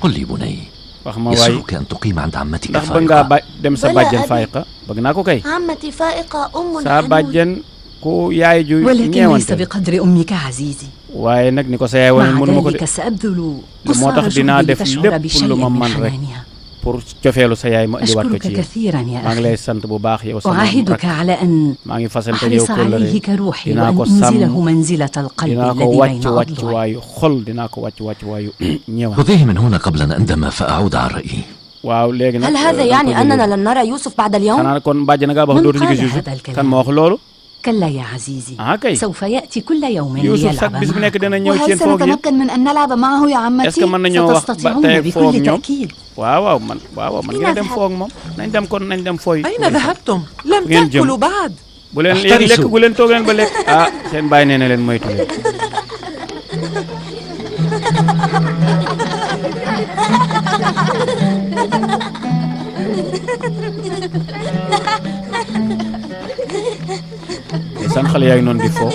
Speaker 4: قل لي بني
Speaker 3: wax ma waay
Speaker 4: يسرك أن تقيم عند عمتك
Speaker 3: ndax bëgg ngaa
Speaker 4: فائقة.
Speaker 3: dem sa
Speaker 7: Bala
Speaker 3: bàjjen
Speaker 7: abi.
Speaker 3: Faayiqa bëgg naa ko kay
Speaker 7: عمتي فائقة أم
Speaker 3: sa
Speaker 7: حنون.
Speaker 3: bàjjen ku yaay ju
Speaker 5: ولكن ليس
Speaker 3: ñeewante
Speaker 5: بقدر أمك عزيزي.
Speaker 3: waaye nag ni ko sa yaay wane
Speaker 5: مع
Speaker 3: mënu ma ko
Speaker 5: ذلك
Speaker 3: de
Speaker 5: سأبذل
Speaker 3: moo
Speaker 5: قصارى
Speaker 3: tax dinaa
Speaker 5: جهدي
Speaker 3: def
Speaker 5: لتشعر
Speaker 3: lépp
Speaker 5: بشيء
Speaker 3: lu ma
Speaker 5: من
Speaker 3: man rek
Speaker 5: حنانها.
Speaker 3: pour cofeelu sa yaay ma indiwaat ko
Speaker 5: أشكرك
Speaker 3: ci yow
Speaker 5: كثيرا يا
Speaker 3: maa ngi
Speaker 5: أخي.
Speaker 3: lay sant bu baax yow sama
Speaker 5: أعاهدك
Speaker 3: rak
Speaker 5: على أن
Speaker 3: maa ngi fasante yow
Speaker 5: أحرص عليه
Speaker 3: kóllëre
Speaker 5: كروحي
Speaker 3: dinaa
Speaker 5: وأن
Speaker 3: ko
Speaker 5: أنزله
Speaker 3: sàmm
Speaker 5: منزلة القلب
Speaker 3: dinaa ko
Speaker 5: الذي
Speaker 3: wàcc
Speaker 5: بين
Speaker 3: wàcc
Speaker 5: أضلعي.
Speaker 3: waayu xol dinaa ko wàcc waayu ñeewante
Speaker 4: خذيه من هنا قبل أن أندم فأعود عن رأيي.
Speaker 3: waaw léegi nag
Speaker 7: هل هذا يعني أننا لن نرى يوسف بعد اليوم؟
Speaker 3: xanaa kon bàjjen nga wax
Speaker 5: من
Speaker 3: dootuñu
Speaker 5: قال
Speaker 3: gis Yusuf
Speaker 5: هذا الكلام؟
Speaker 3: kan ma wax loolu
Speaker 5: كلا يا عزيزي
Speaker 3: kay
Speaker 5: سوف يأتي كل يوم
Speaker 3: Yusuf chaque
Speaker 5: ليلعب
Speaker 3: bis bu nekk
Speaker 5: معكم.
Speaker 3: dina ñëw ci
Speaker 7: وهل
Speaker 3: yéen foog yéen
Speaker 7: سنتمكن من أن نلعب معه يا
Speaker 3: est-ce que
Speaker 7: عمتي؟
Speaker 3: mën nañoo wax ba
Speaker 5: ستستطيعون
Speaker 3: tey foog
Speaker 5: بكل
Speaker 3: ñoom
Speaker 5: تأكيد.
Speaker 3: waaw man ngeen dem foog moom nañ dem kon nañ dem fooy
Speaker 6: أين ذهبتم؟ لم
Speaker 3: وين جم؟
Speaker 6: تأكلوا بعد.
Speaker 3: bu leen yéen
Speaker 4: احترسوا.
Speaker 3: lekk gu leen toog leen ba lekk ah seen bàyyi nee na leen moytu leen ndeysaan xale yaa ngi noonu di foo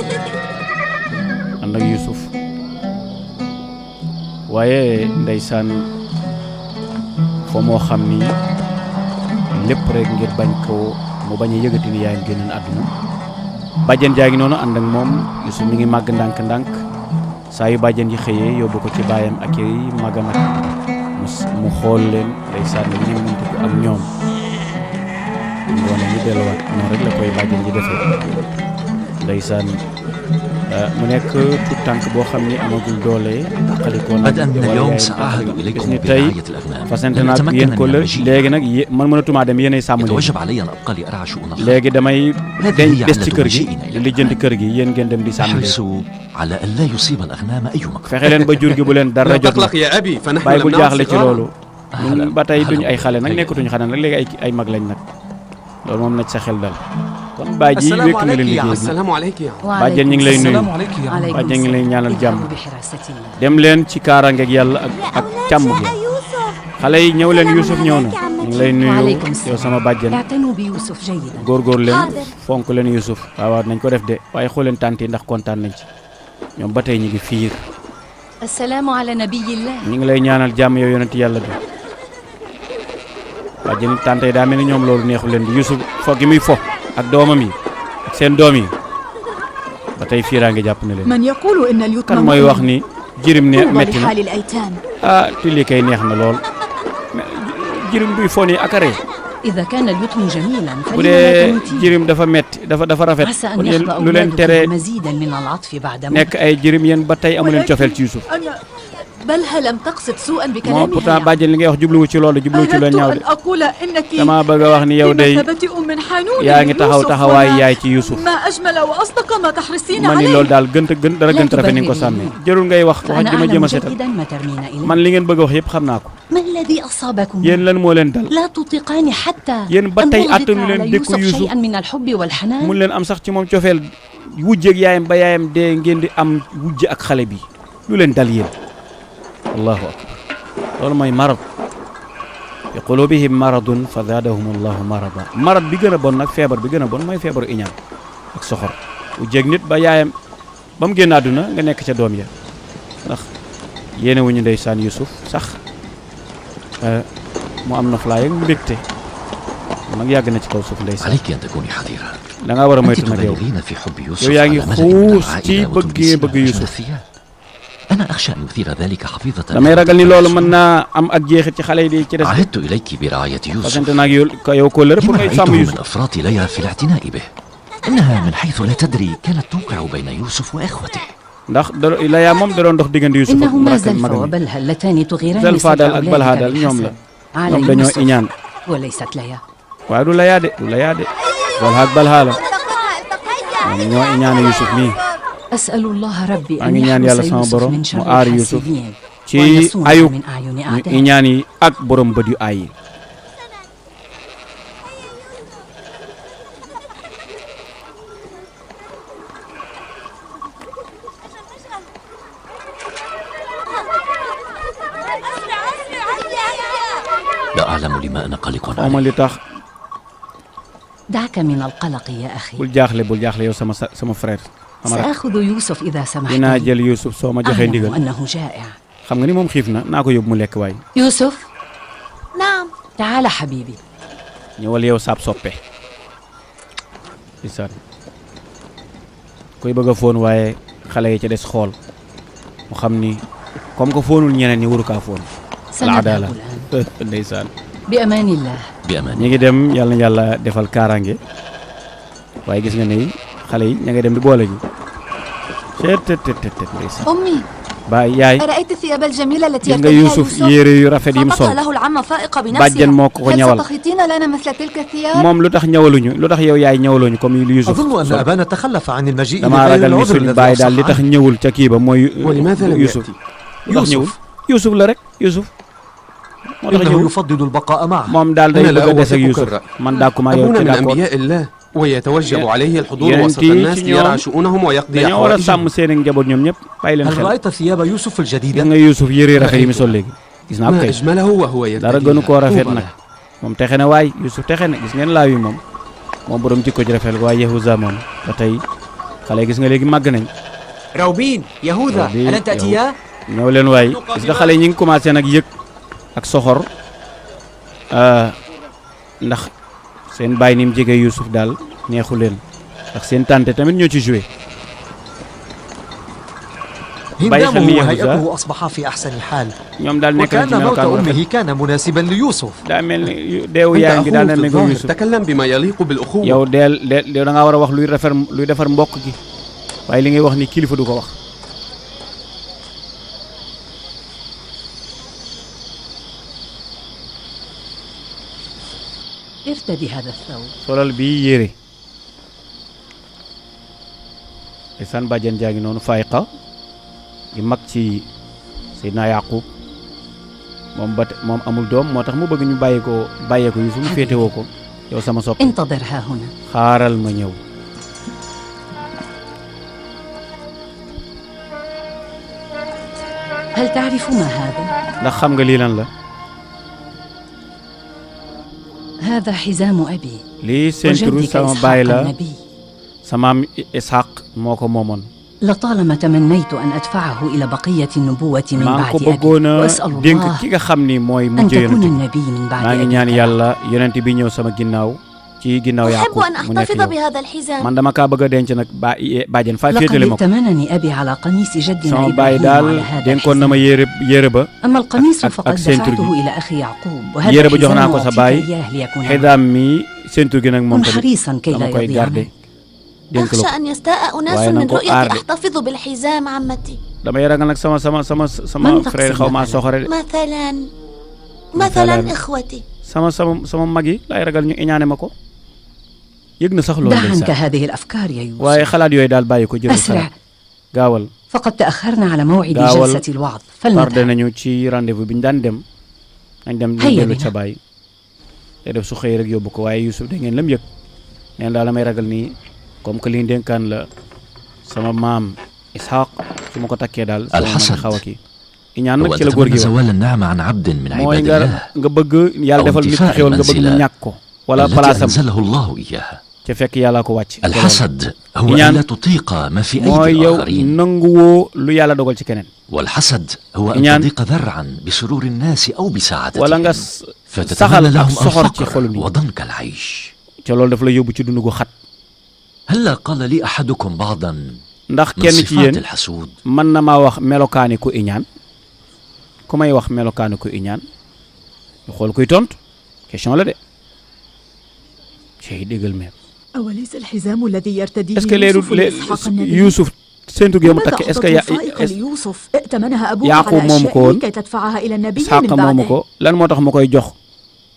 Speaker 3: ànd ak Yusuf waaye ndeysaan foo moo xam ni lépp rek ngir bañ ko mu bañ a yëgati ni yaayam génn na àdduna bàjjen jaa ngi noonu ànd ak moom Yusuf mi ngi màgg ndànk-ndànk saa yu bàjjen yi xëyee yóbbu ko ci baayam ak i magam ak mu xool leen ndeysaan ni ñu mënti ko ak ñoom ngoone ñu delluwaat noonu rek la koy bàjjen ji defee ndeysaan mu nekk tout tànk boo xam ni amagul doole xalikoo nag
Speaker 4: بدءا من اليوم سأعهد
Speaker 3: gis
Speaker 4: إليكم
Speaker 3: ni tey
Speaker 4: برعاية الأغنام
Speaker 3: fasante
Speaker 4: لن
Speaker 3: naag
Speaker 4: أتمكن
Speaker 3: yéen
Speaker 4: من
Speaker 3: ko la
Speaker 4: المجيء
Speaker 3: léegi nag man mënatumaa dem yéenay sàmm leen
Speaker 4: يتوجب علي أن أبقى لأرعى شؤون الخلق
Speaker 3: léegi damay
Speaker 4: هذه
Speaker 3: des ci
Speaker 4: علة
Speaker 3: kër gi
Speaker 4: مجيئنا
Speaker 3: di
Speaker 4: إلى
Speaker 3: lijjanti kër gi yéen ngeen dem di sàmm leen
Speaker 4: احرصوا على أن لا يصيب الأغنام أي مكروه
Speaker 3: fexe leen ba jur gi bu leen dara
Speaker 1: لا
Speaker 3: jot nag
Speaker 1: تقلق يا أبي فنحن
Speaker 3: bàyyi
Speaker 1: لم
Speaker 3: bul
Speaker 1: نعد
Speaker 3: jaaxle ci
Speaker 1: صغارا
Speaker 3: loolu ñun ba tey duñu ay xale nag nekkatuñu xale nag léegi ay mag lañ nag loolu moom na ci sa xel dal kon baay ji
Speaker 6: السلام
Speaker 3: wékk nga leen
Speaker 6: عليك يا
Speaker 3: liggéey bi
Speaker 1: السلام عليك يا عم
Speaker 3: bàjjen ñu ngi lay nuyu
Speaker 9: السلام عليك يا عم
Speaker 3: bàjjen ñu ngi lay ñaanal jàmm
Speaker 5: بحراسة الله
Speaker 3: dem leen ci kaaraangeeg yàlla ak càmm gi xale yi ñëw leen Youssouf ñëw na ñu ngi lay nuyu
Speaker 5: وعليكم السلام.
Speaker 3: yow sama bàjjen
Speaker 5: اعتنوا بيوسف جيدا
Speaker 3: góorgóor leen fonk leen Youssouf waaw nañ ko def de waaye xool leen tànt yi ndax kontaan nañ ci ñoom ba tey ñu ngi fiir
Speaker 5: السلام على نبي الله
Speaker 3: ñu ngi lay ñaanal jàmm yow yonent yàlla bi bàjjen tànt yi daa mel ni ñoom loolu neexu leen di Youssouf fo gi muy fo ak doomam yi ak seen doom yi ba tey fiiraa ngi jàpp na leen
Speaker 7: من يقول إن اليتم
Speaker 3: kan mooy wax ni jirim ne
Speaker 7: طوبى
Speaker 3: metti na
Speaker 7: لحال الأيتام
Speaker 3: ah tulli kay neex na lool mais jirim buy fo nii akare
Speaker 5: إذا كان اليتم جميلا
Speaker 3: bu
Speaker 5: فلما لا
Speaker 3: dee
Speaker 5: تموتيه
Speaker 3: jirim dafa metti dafa rafet
Speaker 5: عسى
Speaker 3: kon
Speaker 5: أن
Speaker 3: yéen
Speaker 5: يخضع
Speaker 3: lu leen
Speaker 5: أولادكم
Speaker 3: tere
Speaker 5: مزيدا من العطف بعد موت
Speaker 3: nekk ay jirim yéen ba tey amu leen cofeel ci Youssouf
Speaker 7: أنا بلها لم تقصد سوءا
Speaker 3: moo
Speaker 7: بكلامها
Speaker 3: pourtant bàjjen li ngay wax jubluwu ci loolu jubluwu ci lu
Speaker 7: أردت
Speaker 3: ñaaw de
Speaker 7: أن أقول إنك
Speaker 3: dama bëgg a wax ni yow day
Speaker 7: بمثابة أم حنون
Speaker 3: yaa ngi taxaw
Speaker 7: ليوسف
Speaker 3: taxawaay
Speaker 7: وما-
Speaker 3: yaay ci Youssouf
Speaker 7: ما أجمل وأصدق ما تحرصين
Speaker 3: ma ni
Speaker 7: عليه
Speaker 3: loolu daal gën dara gën rafet ni nga ko
Speaker 5: تبرري.
Speaker 3: sàmmee jërul ngay wax
Speaker 5: فأنا
Speaker 3: di ma jéem
Speaker 5: أعلم
Speaker 3: a seetal
Speaker 5: جيدا ما ترمين إليه
Speaker 3: man li ngeen bëgg a wax yëpp xam naa ko
Speaker 5: ما الذي أصابكم
Speaker 3: yéen lan moo leen dal
Speaker 5: لا تطيقان حتى
Speaker 3: yéen ba
Speaker 5: أن
Speaker 3: tey
Speaker 5: تضغط
Speaker 3: attanu leen
Speaker 5: على
Speaker 3: dékku
Speaker 5: يوسف
Speaker 3: Youssouf
Speaker 5: شيئا من الحب والحنان
Speaker 3: mun leen am sax ci moom cofeel wujjeeg yaayam ba yaayam dee ngeen di am wujje ak xale bi lu leen dal yéen allahu akbar loolu mooy marad fi qulubihim maradun fa zaadahum allahu marada marad bi gën a bon nag feebar bi gën a bon mooy feebaru iñaan ak soxor wujjeeg nit ba yaayam ba mu génn àdduna nga nekk ca doom ya ndax yéene wuñu ndeysaan Youssouf sax mu am na flaay ak mbégte mag yàgg na ci kaw suuf ndeysaan
Speaker 4: عليك أن تكوني حذرة
Speaker 3: da ngaa war a
Speaker 4: أنت
Speaker 3: moytu nag yow
Speaker 4: تغيرين في حب يوسف
Speaker 3: yow yaa ngi
Speaker 4: على ملأ من
Speaker 3: xuus ci
Speaker 4: العائلة
Speaker 3: bëgg
Speaker 4: وتلبسين
Speaker 3: bëgg
Speaker 4: أجمل
Speaker 3: Youssouf
Speaker 4: الثياب أنا أخشى أن يثير ذلك حفيظة
Speaker 3: damay ragal ni loolu mën naa am ak jeexit ci xale yi di ci des
Speaker 4: عهدت إليك برعاية يوسف
Speaker 3: fasante naag yow ko lër pour
Speaker 4: لما
Speaker 3: ngay sàmm
Speaker 4: رأيته من
Speaker 3: Youssouf
Speaker 4: أفراط ليلى في الاعتناء به إنها من حيث لا تدري كانت توقع بين يوسف وإخوته
Speaker 3: ndax Laya moom da doon dox diggante Youssouf ak
Speaker 5: إنهما
Speaker 3: rakkam
Speaker 5: زلفى
Speaker 3: magam yi
Speaker 5: وبلها اللتان تغيران
Speaker 3: Zalfa
Speaker 5: سيف
Speaker 3: daal ak Balha daal
Speaker 5: أولادك
Speaker 3: ñoom la
Speaker 5: بالحسد على
Speaker 3: ñoom dañoo
Speaker 5: يوسف
Speaker 3: iñaan
Speaker 5: وليست ليا
Speaker 3: waaye du Laya de Zalha ak Balha la ñoom ñoo iñaane Youssouf mii
Speaker 5: أسأل الله ربي
Speaker 3: maa
Speaker 5: أن
Speaker 3: ngi ñaan
Speaker 5: يحرس
Speaker 3: yàlla sama
Speaker 5: يوسف
Speaker 3: borom
Speaker 5: من
Speaker 3: mu
Speaker 5: شر
Speaker 3: aar Youssouf
Speaker 5: الحاسدين
Speaker 3: ci
Speaker 5: ويصون
Speaker 3: ayub
Speaker 5: من أعين
Speaker 3: ñu
Speaker 5: أعدائه
Speaker 3: iñaan yi ak borom bët yu aay yi
Speaker 4: لا أعلم لما أنا قلق
Speaker 3: xaw ma
Speaker 4: عليه
Speaker 3: li tax
Speaker 5: دعك من القلق يا أخي
Speaker 3: bul jaaxle yow sama frère sama rak
Speaker 5: سأخذ يوسف إذا سمحت
Speaker 3: dinaa
Speaker 5: لي.
Speaker 3: jël Youssouf soo ma joxee
Speaker 5: أعلم
Speaker 3: ndigal
Speaker 5: أنه جائع
Speaker 3: xam nga ni moom xiif na naa ko yóbbu mu lekk waay
Speaker 5: يوسف
Speaker 7: نعم
Speaker 5: تعال حبيبي
Speaker 3: ñëwal yow saab soppe isaan koy bëgg a fóon waaye xale yi ca des xool mu xam ni comme que fóonul ñeneen ñi waru kaa fóon
Speaker 5: سنذهب
Speaker 3: alaadaala
Speaker 5: الآن
Speaker 3: ndeysaan
Speaker 5: بأمان الله
Speaker 4: بأمان
Speaker 3: ñi ngi dem yàlla na yàlla defal kaaraange waaye gis nga ne xale yi ña ngay dem di boole ji tet ndeysaan
Speaker 7: أمي
Speaker 3: ba yaay
Speaker 7: أرأيت الثياب الجميلة التي
Speaker 3: gis nga
Speaker 7: يرتديها
Speaker 3: Youssouf
Speaker 7: يوسف
Speaker 3: yére yu rafet yi mu
Speaker 7: خطط
Speaker 3: sol
Speaker 7: له العم فائقة
Speaker 3: bàjjen
Speaker 7: بنفسها
Speaker 3: moo ko ko
Speaker 7: هل
Speaker 3: ñawal
Speaker 7: ستخيطين لنا مثل تلك الثياب؟
Speaker 3: moom lu tax ñawaluñu lu tax yow yaay ñawalooñu comme yu Youssouf
Speaker 8: أظن أن
Speaker 3: sol
Speaker 8: أبانا تخلف عن المجيء
Speaker 3: damaa
Speaker 8: لغير
Speaker 3: ragal ni
Speaker 8: العذر
Speaker 3: suñ
Speaker 8: الذي
Speaker 3: bàyyi daal li
Speaker 8: أصح
Speaker 3: tax
Speaker 8: عنه.
Speaker 3: ñëwul ca kii ba mooy
Speaker 1: ولماذا لم
Speaker 3: Youssouf
Speaker 1: يأتي؟
Speaker 3: lu tax ñëwul Youssouf la rek Youssouf moo tax
Speaker 8: إنه
Speaker 3: ñëwul
Speaker 8: يفضل البقاء معه
Speaker 3: moom daal day
Speaker 1: أنا لا
Speaker 3: bëgg a des ak
Speaker 1: أوافقك
Speaker 3: Youssouf
Speaker 1: الرأي.
Speaker 3: man dàkkuma yow
Speaker 1: أبونا
Speaker 3: ci
Speaker 1: من
Speaker 3: d'accord
Speaker 1: أنبياء الله ويتوجب عليه الحضور
Speaker 3: ينتي
Speaker 1: وسط الناس
Speaker 3: ci
Speaker 1: ليرعى
Speaker 3: ñoom
Speaker 1: شؤونهم ويقضي
Speaker 3: dañoo war a
Speaker 1: حوائجهم
Speaker 3: sàmm seen njaboot ñoom ñëpp bàyyi leen
Speaker 8: هل
Speaker 3: xel
Speaker 8: رأيت ثياب يوسف
Speaker 3: gis
Speaker 8: الجديدة؟
Speaker 3: nga Youssouf yére rafet yi mu sol léegi gis naa ko
Speaker 1: ما
Speaker 3: kay
Speaker 1: أجمله وهو
Speaker 3: dara gënu
Speaker 1: يرتديها
Speaker 3: koo rafet
Speaker 1: طوبى
Speaker 3: nag
Speaker 1: له.
Speaker 3: moom texe na waay Youssouf texe na gis ngeen laaw yi moom borom jikko ji rafet waaye Yahuza moom ba tey xale yi gis nga léegi màgg nañ
Speaker 6: روبين يهوذا
Speaker 3: روبين،
Speaker 6: ألن تأتيا؟
Speaker 3: ñëw leen waay gis nga xale yi ñi ngi commencé nag yëg ak soxor ndax seen bàyyi ni mu jege Youssouf daal neexu leen ndax seen tante tamit ñoo ci joué
Speaker 8: هندامه
Speaker 3: خليه يهوذا.
Speaker 8: وهيئته أصبحا في أحسن حال
Speaker 3: ñoom daal nekk nañ ci
Speaker 8: وكان موت
Speaker 3: melokaan bu rafet
Speaker 8: أمه كان مناسبا ليوسف
Speaker 3: daa mel ni deewu
Speaker 1: أنت
Speaker 3: yaayam gi daal
Speaker 1: أخوه
Speaker 3: na
Speaker 1: في
Speaker 3: méngoo
Speaker 1: الظاهر
Speaker 3: Youssouf
Speaker 1: تكلم بما يليق بالأخوة
Speaker 3: yow deel da ngaa war a wax luy defar mbokk gi waaye li ngay wax ni kilifa du ko wax.
Speaker 5: ارتدي هذا الثوب.
Speaker 3: solal bi yére. ndeysaan bàjjen jaa ngi noonu Fayqa di mag ci Seydina Yaqub moom amul doom moo tax mu bëgg ñu bàyyee ko Yuusuf mu féetewoo ko yow sama sopp.
Speaker 5: انتظر ها هنا.
Speaker 3: xaaral ma ñëw.
Speaker 5: هل تعرف ما هذا؟
Speaker 3: ndax xam nga lii lan la.
Speaker 5: هذا حزام أبي.
Speaker 3: lii senturu sama baay la sama maam Ishaq moo ko moomoon.
Speaker 5: لطالما تمنيت أن أدفعه إلى بقية النبوة من
Speaker 3: maa ngi
Speaker 5: بعد
Speaker 3: ko
Speaker 5: أبي
Speaker 3: bëggoon a
Speaker 5: وأسأل
Speaker 3: dénk
Speaker 5: الله
Speaker 3: ki nga xam ni mooy
Speaker 5: أن
Speaker 3: mujj
Speaker 5: تكون
Speaker 3: yonent
Speaker 5: النبي من بعد
Speaker 3: maa ngi
Speaker 5: أبي.
Speaker 3: ñaan yàlla yonent bi ñëw sama ginnaaw ci ginnaaw
Speaker 7: أحب
Speaker 3: Yaqub
Speaker 7: أن
Speaker 3: mu nekk
Speaker 7: أحتفظ
Speaker 3: yow
Speaker 7: بهذا الحزام.
Speaker 3: man dama kaa bëgg a denc nag bàjjen fa
Speaker 5: لقد
Speaker 3: féetale ma ko
Speaker 5: ائتمنني أبي على قميص جدنا
Speaker 3: sama baay
Speaker 5: إبراهيم
Speaker 3: daal
Speaker 5: على هذا
Speaker 3: dénkoon na ma
Speaker 5: الحزام.
Speaker 3: yére ba
Speaker 5: أما القميص
Speaker 3: ak
Speaker 5: فقد
Speaker 3: ceinture
Speaker 5: دفعته
Speaker 3: gi.
Speaker 5: إلى أخي يعقوب
Speaker 3: yére
Speaker 5: وهذا
Speaker 3: ba jox naa
Speaker 5: الحزام
Speaker 3: ko sa
Speaker 5: أعطيك
Speaker 3: baay
Speaker 5: إياه ليكون
Speaker 3: xidaam mi ceinture gi nag moom
Speaker 5: كن
Speaker 3: tamit
Speaker 5: حريصا كي
Speaker 3: dama
Speaker 5: لا
Speaker 3: koy
Speaker 5: يضيع
Speaker 3: garder
Speaker 5: منك.
Speaker 3: dénk la
Speaker 7: أخشى
Speaker 3: ko
Speaker 7: أن يستاء أناس
Speaker 3: waaye na
Speaker 7: من
Speaker 3: nga ko
Speaker 7: رؤيتي
Speaker 3: aar de.
Speaker 7: أحتفظ بالحزام عمتي.
Speaker 3: damay ragal nag sama
Speaker 5: من
Speaker 3: frère
Speaker 5: تقصد
Speaker 3: xaw maa
Speaker 5: مثلاً؟
Speaker 3: soxore de
Speaker 7: مثلا إخوتي.
Speaker 3: sama mag yi laay ragal ñu iñaane ma ko yëg na sax loolu
Speaker 5: دع عنك
Speaker 3: ndeysaan
Speaker 5: هذه الأفكار يا
Speaker 3: waaye
Speaker 5: يوسف.
Speaker 3: xalaat yooyu daal bàyyi ko jël
Speaker 5: أسرع
Speaker 3: xalaat gaawal
Speaker 5: فقد تأخرنا على موعد
Speaker 3: gaawal
Speaker 5: جلسة الوعظ
Speaker 3: tardé
Speaker 5: فلنذهب.
Speaker 3: nañu ci rendez-vous bi ñu daan dem nañ dem ñu
Speaker 5: Hayya
Speaker 3: dellu
Speaker 5: bina.
Speaker 3: ca bàyyi te def su xëy rek yóbbu ko waaye Youssouf da ngeen lam yëg neen daal damay ragal nii comme que lii dénkaan la sama maam Ishaq su ma ko takkee daal sama
Speaker 4: الحسد
Speaker 3: xaw a kii iñaan nag
Speaker 4: هو
Speaker 3: ci
Speaker 4: أن
Speaker 3: la góor
Speaker 4: تتمنى
Speaker 3: gi wax
Speaker 4: زوال النعمة عن عبد من
Speaker 3: mooy
Speaker 4: عباد الله
Speaker 3: nga bëgg yàlla
Speaker 4: أو
Speaker 3: defal nit
Speaker 4: انتفاء
Speaker 3: xéwal nga bëgg mu
Speaker 4: المنزلة
Speaker 3: ñàkk ko wala
Speaker 4: التي
Speaker 3: palaasam
Speaker 4: أنزله الله إياها.
Speaker 3: ca fekk yàlla ko wàcc
Speaker 4: الحسد هو
Speaker 3: إيمان.
Speaker 4: أن لا تطيق ما في
Speaker 3: mooy
Speaker 4: أيدي
Speaker 3: yow
Speaker 4: الآخرين.
Speaker 3: nanguwoo lu yàlla dogal ci keneen
Speaker 4: والحسد هو
Speaker 3: إيمان.
Speaker 4: أن تضيق ذرعا بسرور الناس أو
Speaker 3: wala
Speaker 4: بسعادتهم
Speaker 3: nga
Speaker 4: فتتمنى
Speaker 3: saxal ak
Speaker 4: لهم
Speaker 3: soxor ci
Speaker 4: الفقر
Speaker 3: xolu nit
Speaker 4: وضنك العيش.
Speaker 3: ca loolu daf la yóbbu ci dund gu xat
Speaker 4: هلا قال لي أحدكم بعضا
Speaker 3: ndax
Speaker 4: من
Speaker 3: kenn ci
Speaker 4: صفات
Speaker 3: yéen
Speaker 4: الحسود؟
Speaker 3: mën na maa wax melokaani ku iñaan ku may wax melokaani ku iñaan ñu xool kuy tontu question la de cey déggal meer
Speaker 10: أوليس الحزام الذي يرتديه
Speaker 3: est-ce que
Speaker 10: يوسف لإسحاق النبي؟
Speaker 3: Youssouf seentu gi mu
Speaker 10: ماذا
Speaker 3: takk est-ce que
Speaker 10: أعطت وثائق ليوسف ائتمنها أبوه
Speaker 3: Yaaqub
Speaker 10: على
Speaker 3: moomu ko woon
Speaker 10: أشياء كي تدفعها إلى النبي
Speaker 3: Ishaq
Speaker 10: من
Speaker 3: moomu
Speaker 10: بعده.
Speaker 3: ko lan moo tax mu koy jox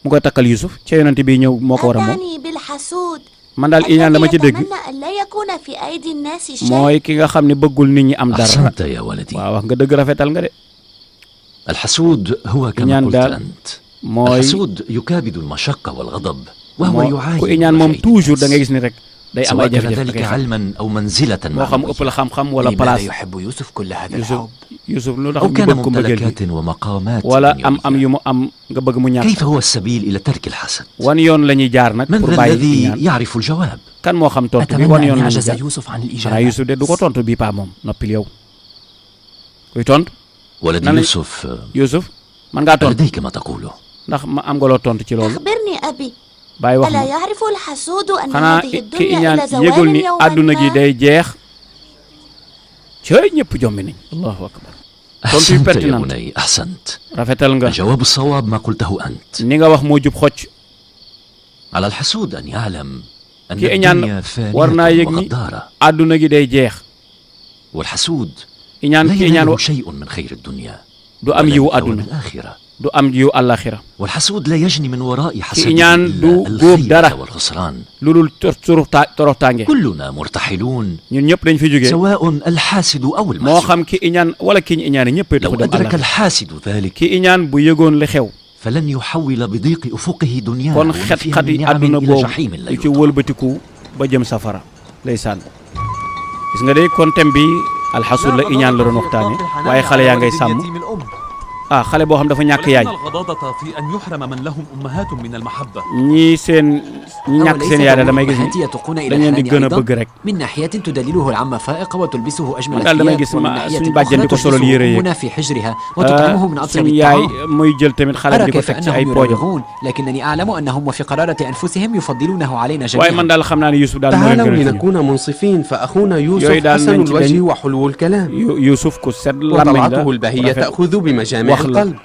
Speaker 3: mu koy takkal Youssouf ca yonent bi ñëw moo ko war a moom
Speaker 7: أتاني بالحسود
Speaker 3: man daal iñaan dama ci
Speaker 7: الذي
Speaker 3: dégg
Speaker 7: يتمنى أن لا يكون في أيدي الناس شيء.
Speaker 3: mooy ki nga xam ne bëggul nit ñi am dara
Speaker 4: أحسنت يا ولدي.
Speaker 3: waaw wax nga dëgg rafetal nga de
Speaker 4: الحسود هو كما
Speaker 3: إيمان
Speaker 4: قلت
Speaker 3: دال.
Speaker 4: أنت.
Speaker 3: mooy
Speaker 4: الحسود يكابد المشقة والغضب وهو
Speaker 3: moo
Speaker 4: يعاني
Speaker 3: ku iñaan moom toujours da ngay gis ni rek day am ay
Speaker 4: سواء كان
Speaker 3: jafe-jafe
Speaker 4: ذلك علما أو منزلة
Speaker 3: moo
Speaker 4: مع
Speaker 3: xam ëpp la xam-xam wala
Speaker 6: لماذا
Speaker 3: place
Speaker 6: يحب يوسف كل هذا
Speaker 3: Youssouf
Speaker 6: الحب؟
Speaker 3: Youssouf lu tax
Speaker 4: أو
Speaker 3: mu
Speaker 4: كان
Speaker 3: bëgg ko mbëggeel
Speaker 4: ممتلكات
Speaker 3: bi
Speaker 4: ومقامات
Speaker 3: wala am
Speaker 4: دنيوية.
Speaker 3: yu mu am nga bëgg mu ñàkk
Speaker 4: كيف هو السبيل إلى ترك الحسد؟
Speaker 3: wan yoon la ñuy jaar nag
Speaker 4: من
Speaker 3: pour
Speaker 4: ذا
Speaker 3: bàyyi
Speaker 4: الذي
Speaker 3: iñaan
Speaker 4: يعرف الجواب؟
Speaker 3: kan moo xam tontu bi wan
Speaker 6: أتمنى
Speaker 3: yoon
Speaker 6: أن
Speaker 3: la ñuy
Speaker 6: يعجز
Speaker 3: jaar
Speaker 6: يوسف عن
Speaker 3: xanaa
Speaker 6: الإجابة.
Speaker 3: Youssouf de du ko tontu bii paa moom noppil yow kuy tontu
Speaker 4: ولدي
Speaker 3: نعم.
Speaker 4: يوسف
Speaker 3: Youssouf man ngaa tontu
Speaker 4: لديك ما تقوله.
Speaker 3: ndax ma am nga loo tontu ci loolu
Speaker 7: أخبرني أبي
Speaker 3: bàyyi wax
Speaker 7: ألا
Speaker 3: ma
Speaker 7: يعرف الحسود أن
Speaker 3: xanaa
Speaker 7: هذه
Speaker 3: ki
Speaker 7: الدنيا
Speaker 3: iñaan
Speaker 7: إلى
Speaker 3: yëgul
Speaker 7: زوال
Speaker 3: ni
Speaker 7: يوما
Speaker 3: àdduna gi
Speaker 7: ما؟
Speaker 3: day jeex cëy ñëpp jommi nañ allahu akbar tontu yu
Speaker 4: أحسنت يا
Speaker 3: pertinent
Speaker 4: بني أحسنت.
Speaker 3: rafetal nga
Speaker 4: الجواب الصواب ما قلته أنت.
Speaker 3: ni nga wax moo jub xocc
Speaker 4: على الحسود أن يعلم أن
Speaker 3: ki iñaan
Speaker 4: الدنيا
Speaker 3: war naa
Speaker 4: فانية
Speaker 3: yëg ni
Speaker 4: وغدارة.
Speaker 3: àdduna gi day jeex
Speaker 4: والحسود
Speaker 3: iñaan
Speaker 4: لا
Speaker 3: ki iñaan
Speaker 4: يناله شيء من خير الدنيا
Speaker 3: du am
Speaker 4: ولا
Speaker 3: yiw
Speaker 4: من ثواب
Speaker 3: àdduna
Speaker 4: الآخرة.
Speaker 3: du am yiw àllaxira
Speaker 4: والحسود لا يجني من وراء حسده
Speaker 3: إيمان
Speaker 4: إلا
Speaker 3: دو غوب دارا.
Speaker 4: الخيبة والخسران.
Speaker 3: lu dul toroxtaange
Speaker 4: كلنا مرتحلون
Speaker 3: ñun ñëpp dañ fi jóge
Speaker 4: سواء الحاسد أو
Speaker 3: moo
Speaker 4: المحسود.
Speaker 3: xam ki iñaan wala ki ñu iñaane ñëppay
Speaker 4: لو
Speaker 3: taxu dem
Speaker 4: أدرك
Speaker 3: àllaxira
Speaker 4: الحاسد ذلك
Speaker 3: ki iñaan bu yëgoon li xew
Speaker 4: فلن يحول بضيق أفقه دنياه
Speaker 3: kon
Speaker 4: وما فيها
Speaker 3: xet-xet
Speaker 4: من
Speaker 3: yi
Speaker 4: نعم
Speaker 3: àdduna
Speaker 4: إلى
Speaker 3: boobu
Speaker 4: جحيم لا
Speaker 3: yu ci
Speaker 4: يطاق.
Speaker 3: wëlbatiku ba jëm safara ndeysaan gis nga de kon thème bi alxasud la iñaan la doon waxtaane waaye xale yaa ngay sàmm ah xale boo xam dafa ñàkk yaay
Speaker 9: الغضاضة في أن يحرم من لهم أمهات من المحبة.
Speaker 3: ñii seen ñi ñàkk seen yaay da damay gis ni
Speaker 6: أمهاتي يتقون إلى
Speaker 3: dañ leen di
Speaker 6: الحنان
Speaker 3: gën a
Speaker 6: أيضا
Speaker 3: bëgg rek
Speaker 6: من ناحية تدلله العمة فائقة وتلبسه أجمل
Speaker 3: daal damay gis
Speaker 6: الثياب ومن
Speaker 3: ma
Speaker 6: ناحية
Speaker 3: suñu bàjjen di ko
Speaker 6: أخرى
Speaker 3: solal
Speaker 6: تجلسه
Speaker 3: yére yeeg
Speaker 6: أمنا في حجرها وتطعمه من أطيب
Speaker 3: suñu yaay
Speaker 6: الطعام.
Speaker 3: muy jël tamit xale
Speaker 6: أرى
Speaker 3: di ko
Speaker 6: كيف
Speaker 3: teg ci ay
Speaker 6: أنهم
Speaker 3: poojam
Speaker 6: يراوغون لكنني أعلم أنهم وفي قرارة أنفسهم يفضلونه علينا
Speaker 3: waaye man
Speaker 6: جميعا.
Speaker 3: daal xam naa ne Youssouf daal moo leen
Speaker 1: تعالوا
Speaker 3: gën a fi
Speaker 1: لنكون منصفين فأخونا
Speaker 3: يوي
Speaker 1: يوسف
Speaker 3: دال
Speaker 1: حسن
Speaker 3: ننتي
Speaker 1: الوجه
Speaker 3: دن-
Speaker 1: وحلو الكلام
Speaker 3: Youssouf ku set làmmiñ la
Speaker 1: وطلعته البهية
Speaker 3: rafet
Speaker 1: تأخذ بمجامع
Speaker 3: wax la
Speaker 1: القلب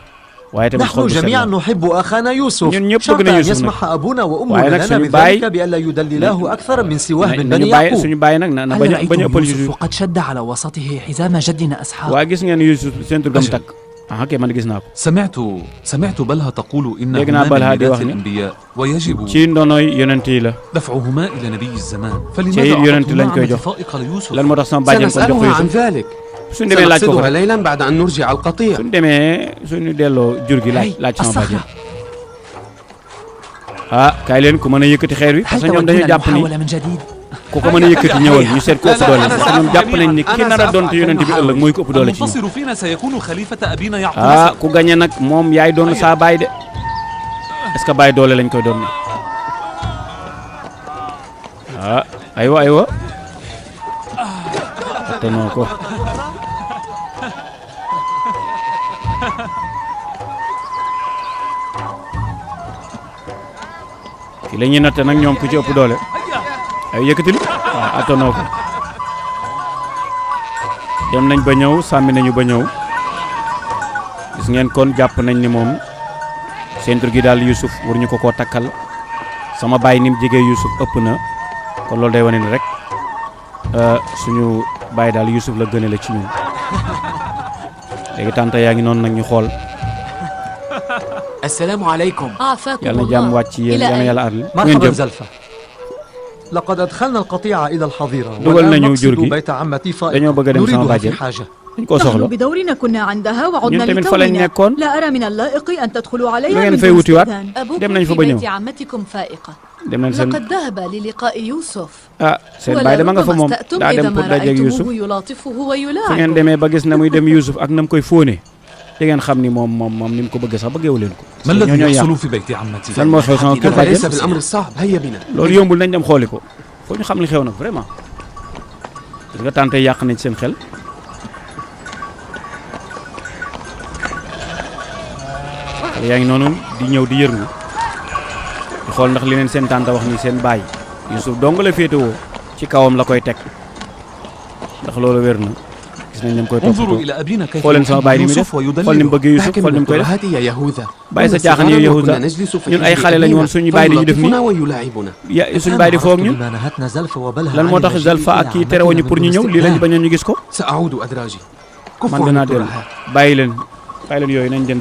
Speaker 3: waaye tamit xol bu set
Speaker 8: جميعا نحب أخانا يوسف
Speaker 3: ñun ñëpp bëgg
Speaker 8: شرط
Speaker 3: nañ
Speaker 8: أن
Speaker 3: Yuusuf
Speaker 8: يسمح أبونا
Speaker 3: waaye
Speaker 8: وأمنا
Speaker 3: nag
Speaker 8: لنا
Speaker 3: suñu
Speaker 8: بذلك
Speaker 3: baay
Speaker 8: بألا يدلله أكثر من سواه من
Speaker 3: nañu
Speaker 8: بني
Speaker 3: bàyyi
Speaker 8: يعقوب
Speaker 3: suñu bàyyi nag na
Speaker 6: هل
Speaker 3: bañ a
Speaker 6: رأيتم
Speaker 3: ëppal
Speaker 6: يوسف
Speaker 3: Yuusuf
Speaker 6: وقد شد على وسطه حزام جدنا إسحاق؟
Speaker 3: waaye gis ngeen Yuusuf seen tur gam takk kay man gis naa ko
Speaker 9: سمعت بلها تقول إنهما
Speaker 3: dégg naa
Speaker 9: من
Speaker 3: Balha di
Speaker 9: ميراث
Speaker 3: wax ni
Speaker 9: الأنبياء ويجب
Speaker 3: ci ndonooy yonent yi la
Speaker 9: دفعهما إلى نبي الزمان
Speaker 3: ci
Speaker 9: فلماذا
Speaker 3: yonent lañ
Speaker 9: أعطتهما
Speaker 3: koy
Speaker 9: عن
Speaker 3: jox
Speaker 9: فائق ليوسف؟
Speaker 3: lan moo tax sama bàjjen ko jox ko
Speaker 1: سنسألها عن
Speaker 3: Yuusuf
Speaker 1: ذلك
Speaker 3: suñ demee laaj ko ko
Speaker 1: سنقصدها ليلا بعد أن نرجع القطيع
Speaker 3: suñ demee suñu delloo jur gi laaj sama bàjjen kaay leen ku mën a yëkkati xeer wi parce que ñoom dañu jàpp ni ku ko mën a yëkkati ñëwal ñu seet ko ëpp doole parce que ñoom jàpp nañ ni ki nar a doon te yonent bi ëllëg mooy ko ëpp doole ci ñoom ku gañe nag moom yaay doon saa baay de est-ce que baay doole lañ koy doon aywa tonoo ko ki la ñuy natte nag ñoom ku ci ëpp doole ay yëkkati li attanoo ko dem nañ ba ñëw sàmmi nañu ba ñëw gis ngeen kon jàpp nañ ni moom seen tur gi daal Yuusuf war ñu ko koo takkal sama baay ni mu jegee Yuusuf ëpp na kon loolu day wane ni rek suñu baay daal Yuusuf la gënale ci ñun léegi tànta yaa ngi noonu nag ñu xool
Speaker 6: السلام عليكم.
Speaker 3: yàlla na jàmm wàcc yéen yàlla na yàlla aar
Speaker 8: مرحبا زلفة لقد أدخلنا القطيع إلى الحظيرة
Speaker 3: dugal nañu jur gi
Speaker 8: بيت عمتي
Speaker 3: dañoo bëgg a dem sama bàjjen dañ koo soxla
Speaker 10: نحن بدورنا كنا عندها وعدنا
Speaker 3: ñun tamit fa lañ nekkoon
Speaker 10: لا أرى من اللائق أن تدخلوا عليها
Speaker 3: ngeen
Speaker 10: من
Speaker 3: fay wutiwaat
Speaker 7: أبوكم
Speaker 3: dem nañ fa
Speaker 7: في
Speaker 3: ba ñëw
Speaker 7: بيت عمتكم فائقة
Speaker 3: dem nañ seen
Speaker 7: لقد ذهب للقاء يوسف
Speaker 3: seen baay dama nga fa moom daa dem pour dajeeg Yuusuf
Speaker 7: يلاطفه
Speaker 3: fu
Speaker 7: ويلاعبه
Speaker 3: ngeen demee ba gis na muy dem Yuusuf ak na mu koy fóone di ngeen xam ni moom ni mu ko bëgg sax bëggeewu leen ko
Speaker 9: ما الذي يحصل في بيت عمتي؟
Speaker 3: lan moo xew sama kër
Speaker 1: هذا ليس
Speaker 3: bàjjen
Speaker 1: بالأمر الصعب هيا بنا
Speaker 3: loolu yombul nañ dem xooli ko foo ñu xam li xew nag vraiment parce que tante yàq nañ seen xel xale yaa ngi noonu di ñëw di yërngu di xool ndax li leen seen tante wax ni seen baay Yuusuf dong la féetewoo ci kawam la koy teg ndax loolu wér na gis nañ leen koy toppatoo xool leen sama baay ni mu def xool ni mu bëggee Yuusuf xool ni mu koy def bàyyi sa caaxaan yow Yahuza ñun ay xale lañu woon suñu baay di ñu def nii suñu baay di foog ñun lan moo tax Zalfa ak kii terewuñu pour ñu ñëw lii lañu bañoon ñu gis ko man danaa dellu bàyyi leen yooyu nañ dem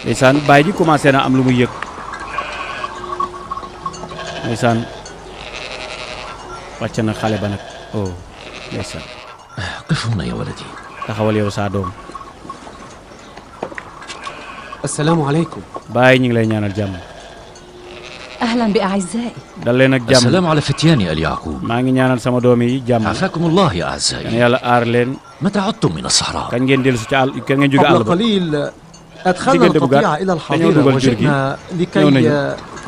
Speaker 3: ndeysaan baay ji commencé na am lu muy yëg ndeysaan wàcc na xale ba nag ndeysaan
Speaker 4: قف هنا يا ولدي.
Speaker 3: taxawal yow saa doom
Speaker 1: السلام عليكم
Speaker 3: baay ñu ngi lay ñaanal jàmm
Speaker 5: أهلا بأعزائي.
Speaker 3: dal leen ak jàmm
Speaker 4: السلام على فتياني آل يعقوب.
Speaker 3: maa ngi ñaanal sama doom yi jàmm
Speaker 4: عافاكم الله يا أعزائي.
Speaker 3: yàlla aar leen
Speaker 4: متى عدتم من الصحراء؟
Speaker 3: kañ ngeen dellu si ci àll kañ ngeen jóge àll
Speaker 8: قبل
Speaker 3: ba
Speaker 8: قليل أدخلنا القطيع إلى الحظيرة وجئنا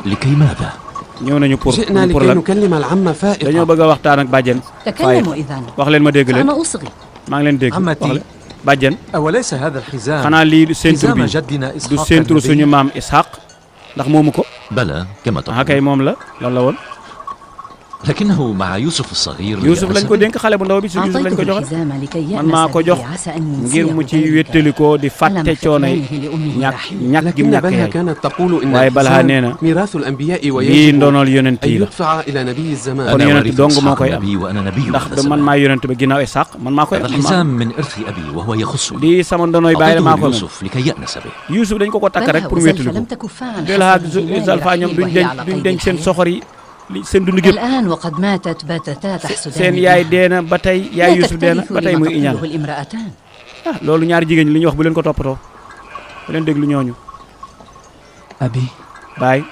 Speaker 4: لكي ماذا؟
Speaker 3: ñëw nañu pour
Speaker 1: جئنا لكي نكلم العم فائقة
Speaker 3: dañoo bëgg a waxtaan ak bàjjen
Speaker 5: تكلموا إذن.
Speaker 3: wax leen ma dégg leen
Speaker 5: أنا أصغي.
Speaker 3: maa ngi leen dégg wax leen bàjjen
Speaker 8: أوليس هذا الحزام
Speaker 3: xanaa lii seentur bi du seentur suñu maam Ishaq ndax moomu ko
Speaker 4: بلى كما تقول.
Speaker 3: kay moom la lan la woon
Speaker 4: لكنه مع يوسف الصغير.
Speaker 3: Yuusuf lañ ko dénk xale bu ndaw bi su Yuusuf lañ ko joxe man maa ko jox ngir mu ci wéttalikoo di fàtte coono yi ñàkk gi mu ñàkk yaay
Speaker 1: كانت تقول إن
Speaker 3: waaye Balha nee na
Speaker 1: ميراث الأنبياء
Speaker 3: lii
Speaker 1: ويجب
Speaker 3: ndonool yonent
Speaker 1: أن
Speaker 3: yi la
Speaker 1: يدفع إلى نبي الزمان
Speaker 3: kon
Speaker 4: أنا
Speaker 3: yonent
Speaker 4: وارث
Speaker 3: dong moo
Speaker 4: إسحاق
Speaker 3: koy am
Speaker 4: النبي وأنا نبي
Speaker 3: ndax
Speaker 4: هذا
Speaker 3: man
Speaker 4: الزمان.
Speaker 3: maa yonent ba ginnaaw Ishaq man maa koy
Speaker 4: هذا
Speaker 3: am
Speaker 4: الحزام من إرث أبي وهو يخصني.
Speaker 3: lii sama ndonooy baay la maa
Speaker 4: أعطيته
Speaker 3: koy moom
Speaker 4: ليوسف لكي يأنس به.
Speaker 3: Yuusuf dañ ko ko takk rek pour wéttali ko Balha ak Zalfa ñoom duñ denc seen soxor yi li seen dund gépp
Speaker 5: الآن وقد ماتت باتتا تحسدان.
Speaker 3: seen yaay dee na ba tey yaay Yuusuf dee na ba tey muy iñaan
Speaker 5: الامرأتان.
Speaker 3: loolu ñaari jigéen ñi li ñu wax bu leen ko toppatoo bu leen déglu ñooñu
Speaker 6: أبي
Speaker 3: baay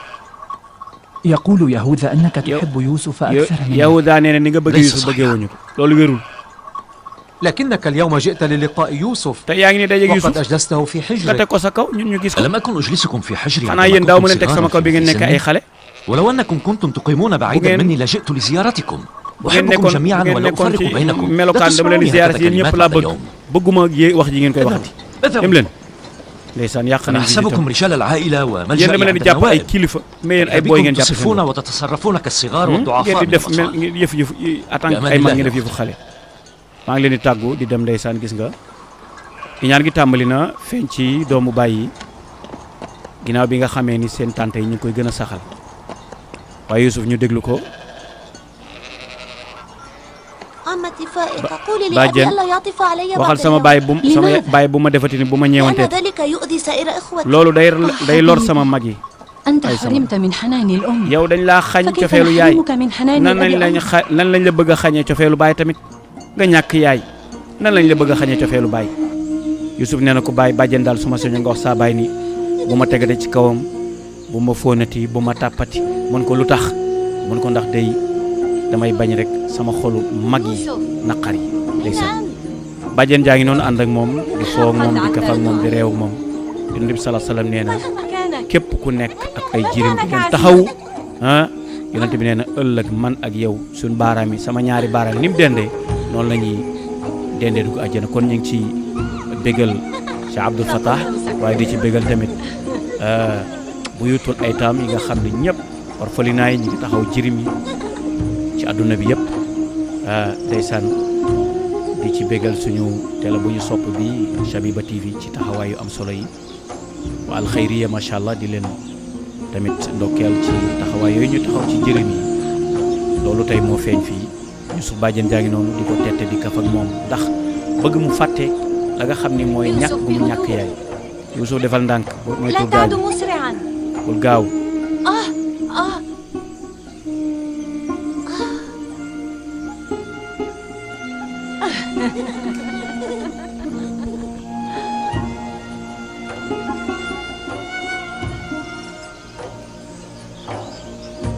Speaker 6: يقول يهوذا أنك تحب يوسف أكثر مني.
Speaker 3: Yahuda nee na ni nga bëgg Yuusuf bëggee wuñu ko loolu wérul
Speaker 8: لكنك اليوم جئت للقاء يوسف
Speaker 3: te yaa ngi ne dajeeg Yuusuf
Speaker 8: وقد أجلسته في
Speaker 3: nga
Speaker 8: حجرك
Speaker 3: teg ko sa kaw ñun ñu gis ko
Speaker 4: ألم أكن أجلسكم في حجري
Speaker 3: xanaa yéen daaw ma leen teg sama kaw bi ngeen nekk ay xale
Speaker 4: ولو أنكم كنتم تقيمون بعيدا مني لجئت لزيارتكم.
Speaker 3: bu ngeen
Speaker 4: أحبكم جميعا
Speaker 3: nekkoon
Speaker 4: ولا أفرق بينكم. لا
Speaker 3: melokaan dama leen di
Speaker 4: تسمعوني
Speaker 3: ziyaare
Speaker 4: هكذا
Speaker 3: si yéen ñëpp
Speaker 4: كلمات
Speaker 3: laa
Speaker 4: بعد
Speaker 3: bëgg
Speaker 4: اليوم.
Speaker 3: bëgguma wax ji ngeen koy waxati dem leen ndeysaan yàq
Speaker 4: أنا
Speaker 3: nañ
Speaker 4: أحسبكم رجال العائلة
Speaker 3: yéen
Speaker 4: وملجأ
Speaker 3: dama leen di
Speaker 4: عند
Speaker 3: jàpp ay
Speaker 4: النوائب.
Speaker 3: kilifa mais yéen ay boy ngeen
Speaker 4: بكم
Speaker 3: jàpp
Speaker 4: تصفون وتتصرفون كالصغار
Speaker 3: ngeen
Speaker 4: والضعفاء
Speaker 3: di
Speaker 4: من
Speaker 3: def
Speaker 4: الأطفال.
Speaker 3: yëf en tant que ay mag ngeen def yëfu xale maa ngi leen di tàggu di dem ndeysaan gis nga iñaan gi tàmbali na feeñ ci doomu bàyyi ginnaaw bi nga xamee ni seen tante yi ñu ngi koy gën a saxal waaye Yuusuf ñu déglu ko bàjjen waxal sama baay bu ma defati ni bu ma ñeewantee loolu day lor sama mag yi yow dañ laa xañ cofeelu yaay nan lañ la bëgg a xañee cofeelu baay tamit nga ñàkk yaay nan lañ la bëgg a xañee cofeelu baay Yuusuf nee na ko baay bàjjen daal su ma soño nga wax saa baay ni bu ma tegate ci kawam bu ma fóonati bu ma tàppati mën ko lu tax mën ko ndax day damay bañ rek sama xolu mag yi naqar yi ndeysaan bàjjen jaa ngi noonu ànd ak moom di foo ak moom di kaf ak moom di réew ak moom Yonent bi sallallahu alayhi wasallam nee na képp ku nekk ak ay jirim di leen taxaw Yonent bi nee na ëllëg man ak yow suñ baaraam yi sama ñaari baaraam ni mu dendee noonu la ñuy dendee dugg àjjana kon ñu ngi ci bégal Cheikh Abdoul Fattah waaye di ci bégal tamit buyutul aytaam yi nga xam ne ñëpp orphelinat yi ñu ngi taxaw jirim yi ci àdduna bi yëpp ndeysaan di ci bégal suñu télé bu ñu sopp bi Shabiba TV ci taxawaayu am solo yi wa alxayriya macha allah di leen tamit ndokkeel ci taxawaay yooyu ñu taxaw ci jirim yi loolu tey moo feeñ fii Yuusuf bàjjen jaa ngi noonu di ko tette di kaf ak moom ndax bëgg mu fàtte la nga xam ni mooy ñàkk gu mu ñàkk yaay Yuusuf defal ndànk mooy tur gaaw bul gaaw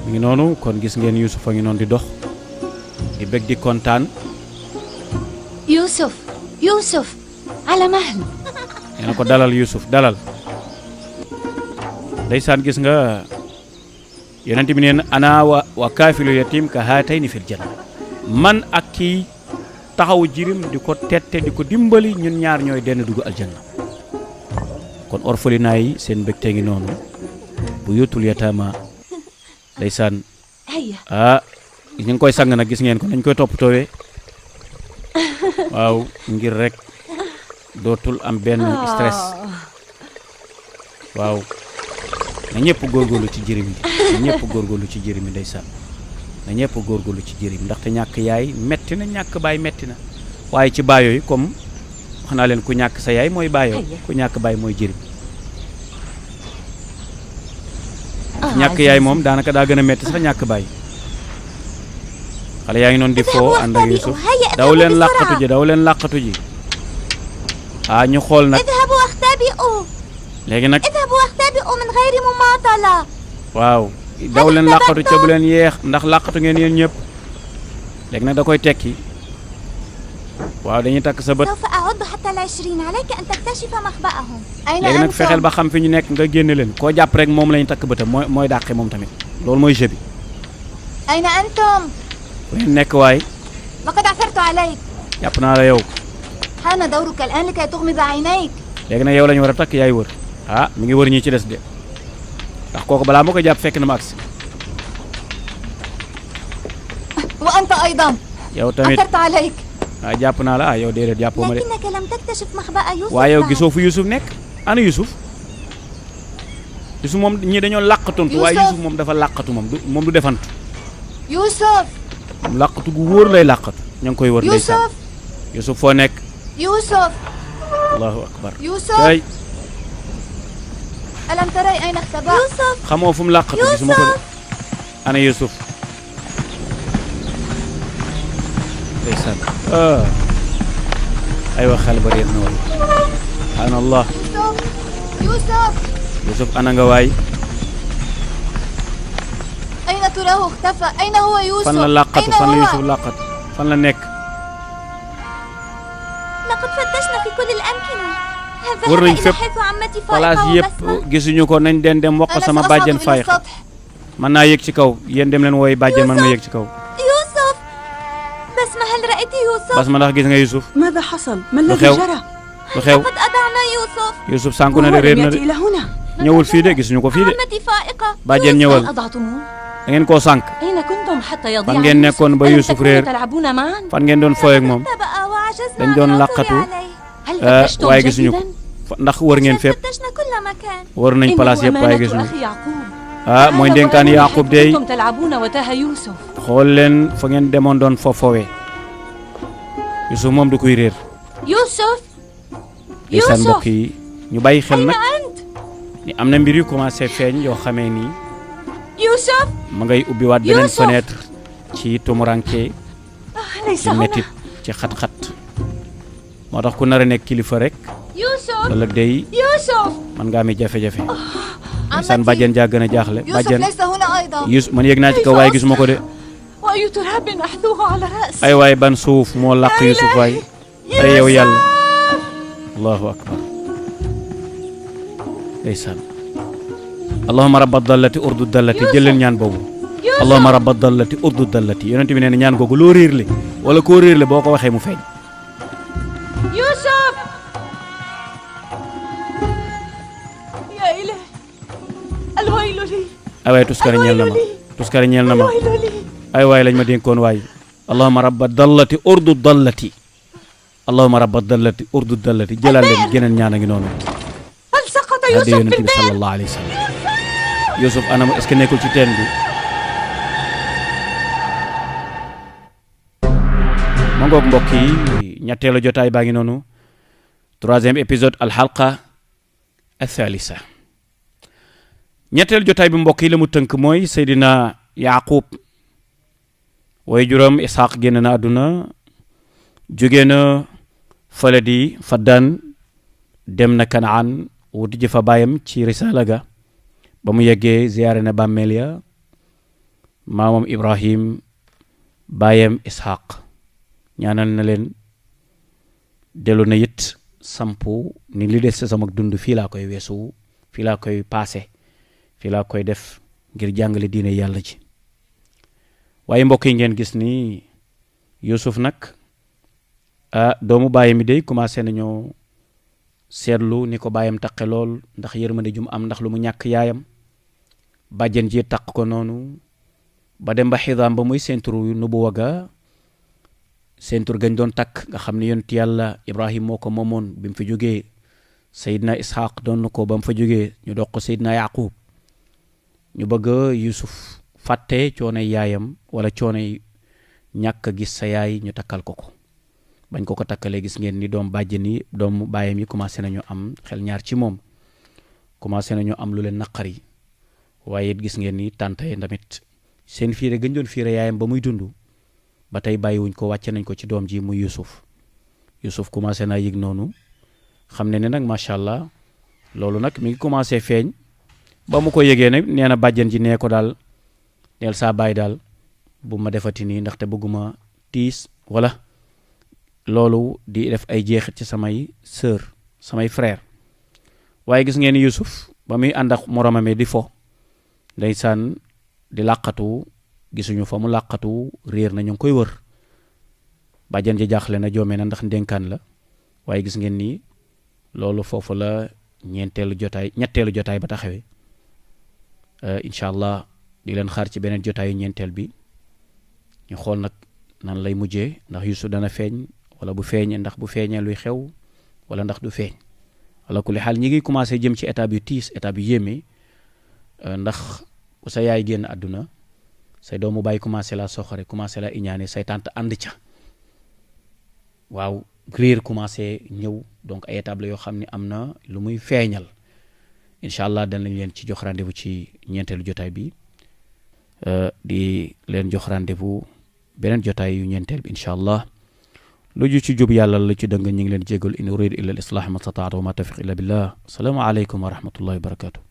Speaker 3: mi ngi noonu kon gis ngeen Yuusuf a ngi noonu di dox di bëgg di kontaan
Speaker 5: Yuusuf ala mahl
Speaker 3: nee na ko dalal Yuusuf dalal ndeysaan gis nga Yonent bi neen ana wa kaafilu yatim ka haatayni fil janna man ak kii taxawu jirim di ko tette di ko dimbali ñun ñaar ñooy denn dugg aljanna kon orphelinat yi seen mbégte ngi noonu bu yutul yataama ndeysaan ñu ngi koy sang nag gis ngeen ko nañ koy toppatoowee waaw ngir rek dootul am benn stress waaw na ñëpp góorgóorlu ci jirim yi na ñëpp góorgóorlu ci jirim yi ndeysaan na ñëpp góorgóorlu ci jirim ndaxte ñàkk yaay metti na ñàkk baay metti na waaye ci baayoo yi comme wax naa leen ku ñàkk sa yaay mooy baayoo ku ñàkk baay mooy jirim ñàkk yaay moom daanaka daa gën a metti sax ñàkk baay xale yaa ngi noonu di foo ànd ak Yuusuf daw leen làqatu ji ñu xool nag léegi nag waaw daw leen làqatu ca bu leen yeex ndax làqatu ngeen yéen ñëpp léegi nag da koy tekki waaw dañuy takk sa bët léegi nag fexeel ba xam fi ñu nekk nga génne leen koo jàpp rek moom lañu takk bëtam mooy dàqe moom tamit loolu mooy jeu bi fu ngeen nekk waay jàpp naa la yow léegi nag yow lañu war a takk yaay wër mi ngi wër ñi ci des de ndax kooku balaa moo koy jàpp fekk na ma agsi yow tamit jàpp naa la yow déedéet jàppoo ma de waaye yow gisoo fu Yuusuf nekk ana Yuusuf moom ñii dañoo làqatontu waaye Yuusuf moom dafa làqatu moom du defantu
Speaker 10: Yuusuf
Speaker 3: moom làqatu gu wóor lay làqatu ña ngi koy wër ndeysaan Yuusuf foo nekk
Speaker 10: Yuusuf
Speaker 3: allahu akbar
Speaker 10: Yuusuf alam taray ayna ikhtabaa Yuusuf
Speaker 3: xamoo fu mu làqatu gisuma ko de ana Yuusuf ndeysaan aywa xale ba réer na waay subhaanallah Yuusuf ana nga waay
Speaker 10: ayna turaahu ikhtafa ayna huwa Yuusuf
Speaker 3: fan la làqatu fan la Yuusuf làqatu fan la nekk
Speaker 5: laqad fattashna fi kulli al-amkina
Speaker 3: wër nañ fépp place yëpp gisuñu ko nañ den dem wax ko sama bàjjen Faayixa mën naa yéeg ci kaw yéen dem leen wooy bàjjen man ma yéeg ci kaw
Speaker 5: Yuusuf Basma hal ra'ayti Yuusuf
Speaker 3: Basma ndax gis nga Yuusuf
Speaker 10: ماذا حصل ما الذي جرى
Speaker 3: lu xew
Speaker 5: laqad adaana Yuusuf
Speaker 3: Yuusuf sànku na de réer na de ñëwul fii de gisuñu ko fii de bàjjen ñëwal da ngeen koo sànk fan ngeen nekkoon ba Yuusuf réer fan ngeen doon fooy ak moom dañ doon làqatu waaye gisuñu ko ndax wër ngeen fépp wër nañ place yëpp waaye gisuñu mooy ndénkaan Yaqub dey xool leen fa ngeen demoon doon foofowee Yusuf moom du koy réer ndeysaan mbokk yi ñu bàyyi xel nag ni am na mbir yu commencé feeñ yoo xamee ni ma ngay ubbiwaat beneen fenêtre ci tumuranke ci métit ci xat-xat moo tax ku nar a nekk kilifa rek wala day man nga amee jafe-jafe ndeysaan bàjjen jaa gën a jaaxle bàjjen Yusuf man yëg naa ci kaw waaye gisuma ko de ay waay ban suuf moo làq Yusuf waay ay yow yàlla allahu akbar ndeysaan allahumma rabba dallati urdu dallati jël leen ñaan boobu allahumma rabba dallati urdu dallati yonent bi nee na ñaan googu loo réerle wala koo réerle boo ko waxee mu feeñ
Speaker 10: Yusuf ya ilahi alwaylu li
Speaker 3: ay waay tuskari ñeel na ma ay waay lañ ma dénkoon waay allahumma rabba dallati urdu dallati allahumma rabba dallati urdu dallati jëlal leen geneen ñaan a ngi noonu hadi yonent bi sallallahu alayhi wa sallam Yusuf anam est-ce que nekkul ci teen bi ma ngoog mbokk yi ñetteelu jotaay baa ngi noonu troisième épisode alxalqa athalisa ñetteelu jotaay bi mbokk yi la mu tënk mooy Seydina Yaqub way juróom Isxaq génn na àdduna jóge na fële di Faddaan dem na Kanaan wuti ji fa baayam ci risala ga ba mu yeggee ziyaare na bàmmeel ya maamam Ibrahim baayam Isxaq ñaanal na leen dellu na it sampu ni li des sama dund fii laa koy weesu fii laa koy paase fii laa koy def ngir jàngale diine yàlla ji waaye mbokk yi ngeen gis ni Yusuf nag doomu baayam mi day commencé nañoo seetlu ni ko baayam taqe lool ndax yërmande jum am ndax lu mu ñàkk yaayam bàjjen ji taq ko noonu ba dem ba xidaam ba muy seentur nubuwa ga seentur gañ doon takk nga xam ne yonent yàlla Ibrahim moo ko moomoon bi mu fi jógee Seydina Ishaq doon na ko ba mu fa jógee ñu dox ko Seydina Yaqub ñu bëgg Yusuf fàtte coonay yaayam wala coonay ñàkk a gis sa yaay ñu takkal ko bañ ko takkalee gis ngeen ni doom bàjjen yi doomu baayam yi commencé nañu am xel ñaar ci moom commencé nañu am lu leen naqari waaye it gis ngeen ni tànta yi tamit seen fiire gën doon fiire yaayam ba muy dund ba tey bàyyiwuñ ko wàcce nañ ko ci doom ji muy Yusuf commencé naa yëg noonu xam ne nag macha allah loolu nag mi ngi commencé feeñ ba mu ko yëgee nag nee na bàjjen ji nee ko daal neel saa baay daal bu ma defati nii ndaxte bëgguma tiis wala loolu di def ay jeexit ci samay sœur samay frère waaye gis ngeen Yusuf ba muy ànd ak moromame di fo ndeysaan di làqatu gisuñu fa mu làqatu réer na ñu ngi koy wër bàjjan ji jaaxle na joomee na ndax ndénkaan la waaye gis ngeen ni loolu foofu la ñetteelu jotaay ba taxawee incha allah di leen xaar ci beneen jotaayu ñeenteel bi ñu xool nag nan lay mujjee ndax Yusuf dana feeñ wala bu feeñee ndax bu feeñee luy xew wala ndax du feeñ wala ku li xaal ñi ngi commencé jëm ci étape yu tiis étape yu yéeme ndax ku sa yaay génn àdduna say doomu bàyyi commencé la soxore commencé la iñaane say tante ànd ca waaw réer commencé ñëw donc ay étape la yoo xam ne am na lu muy feeñal incha allah danañ leen ci jox rendez-vous ci ñeenteelu jotaay bi di leen jox rendez-vous beneen jotaay yu ñeenteel bi incha allah lu ju ci jub yàlla la ci dëng ñu ngi leen jégal in uridu illa al islah ma stataatu wa ma tawfiq illa billah assalaamu aleykum wa rahmatullahi wa barakatuh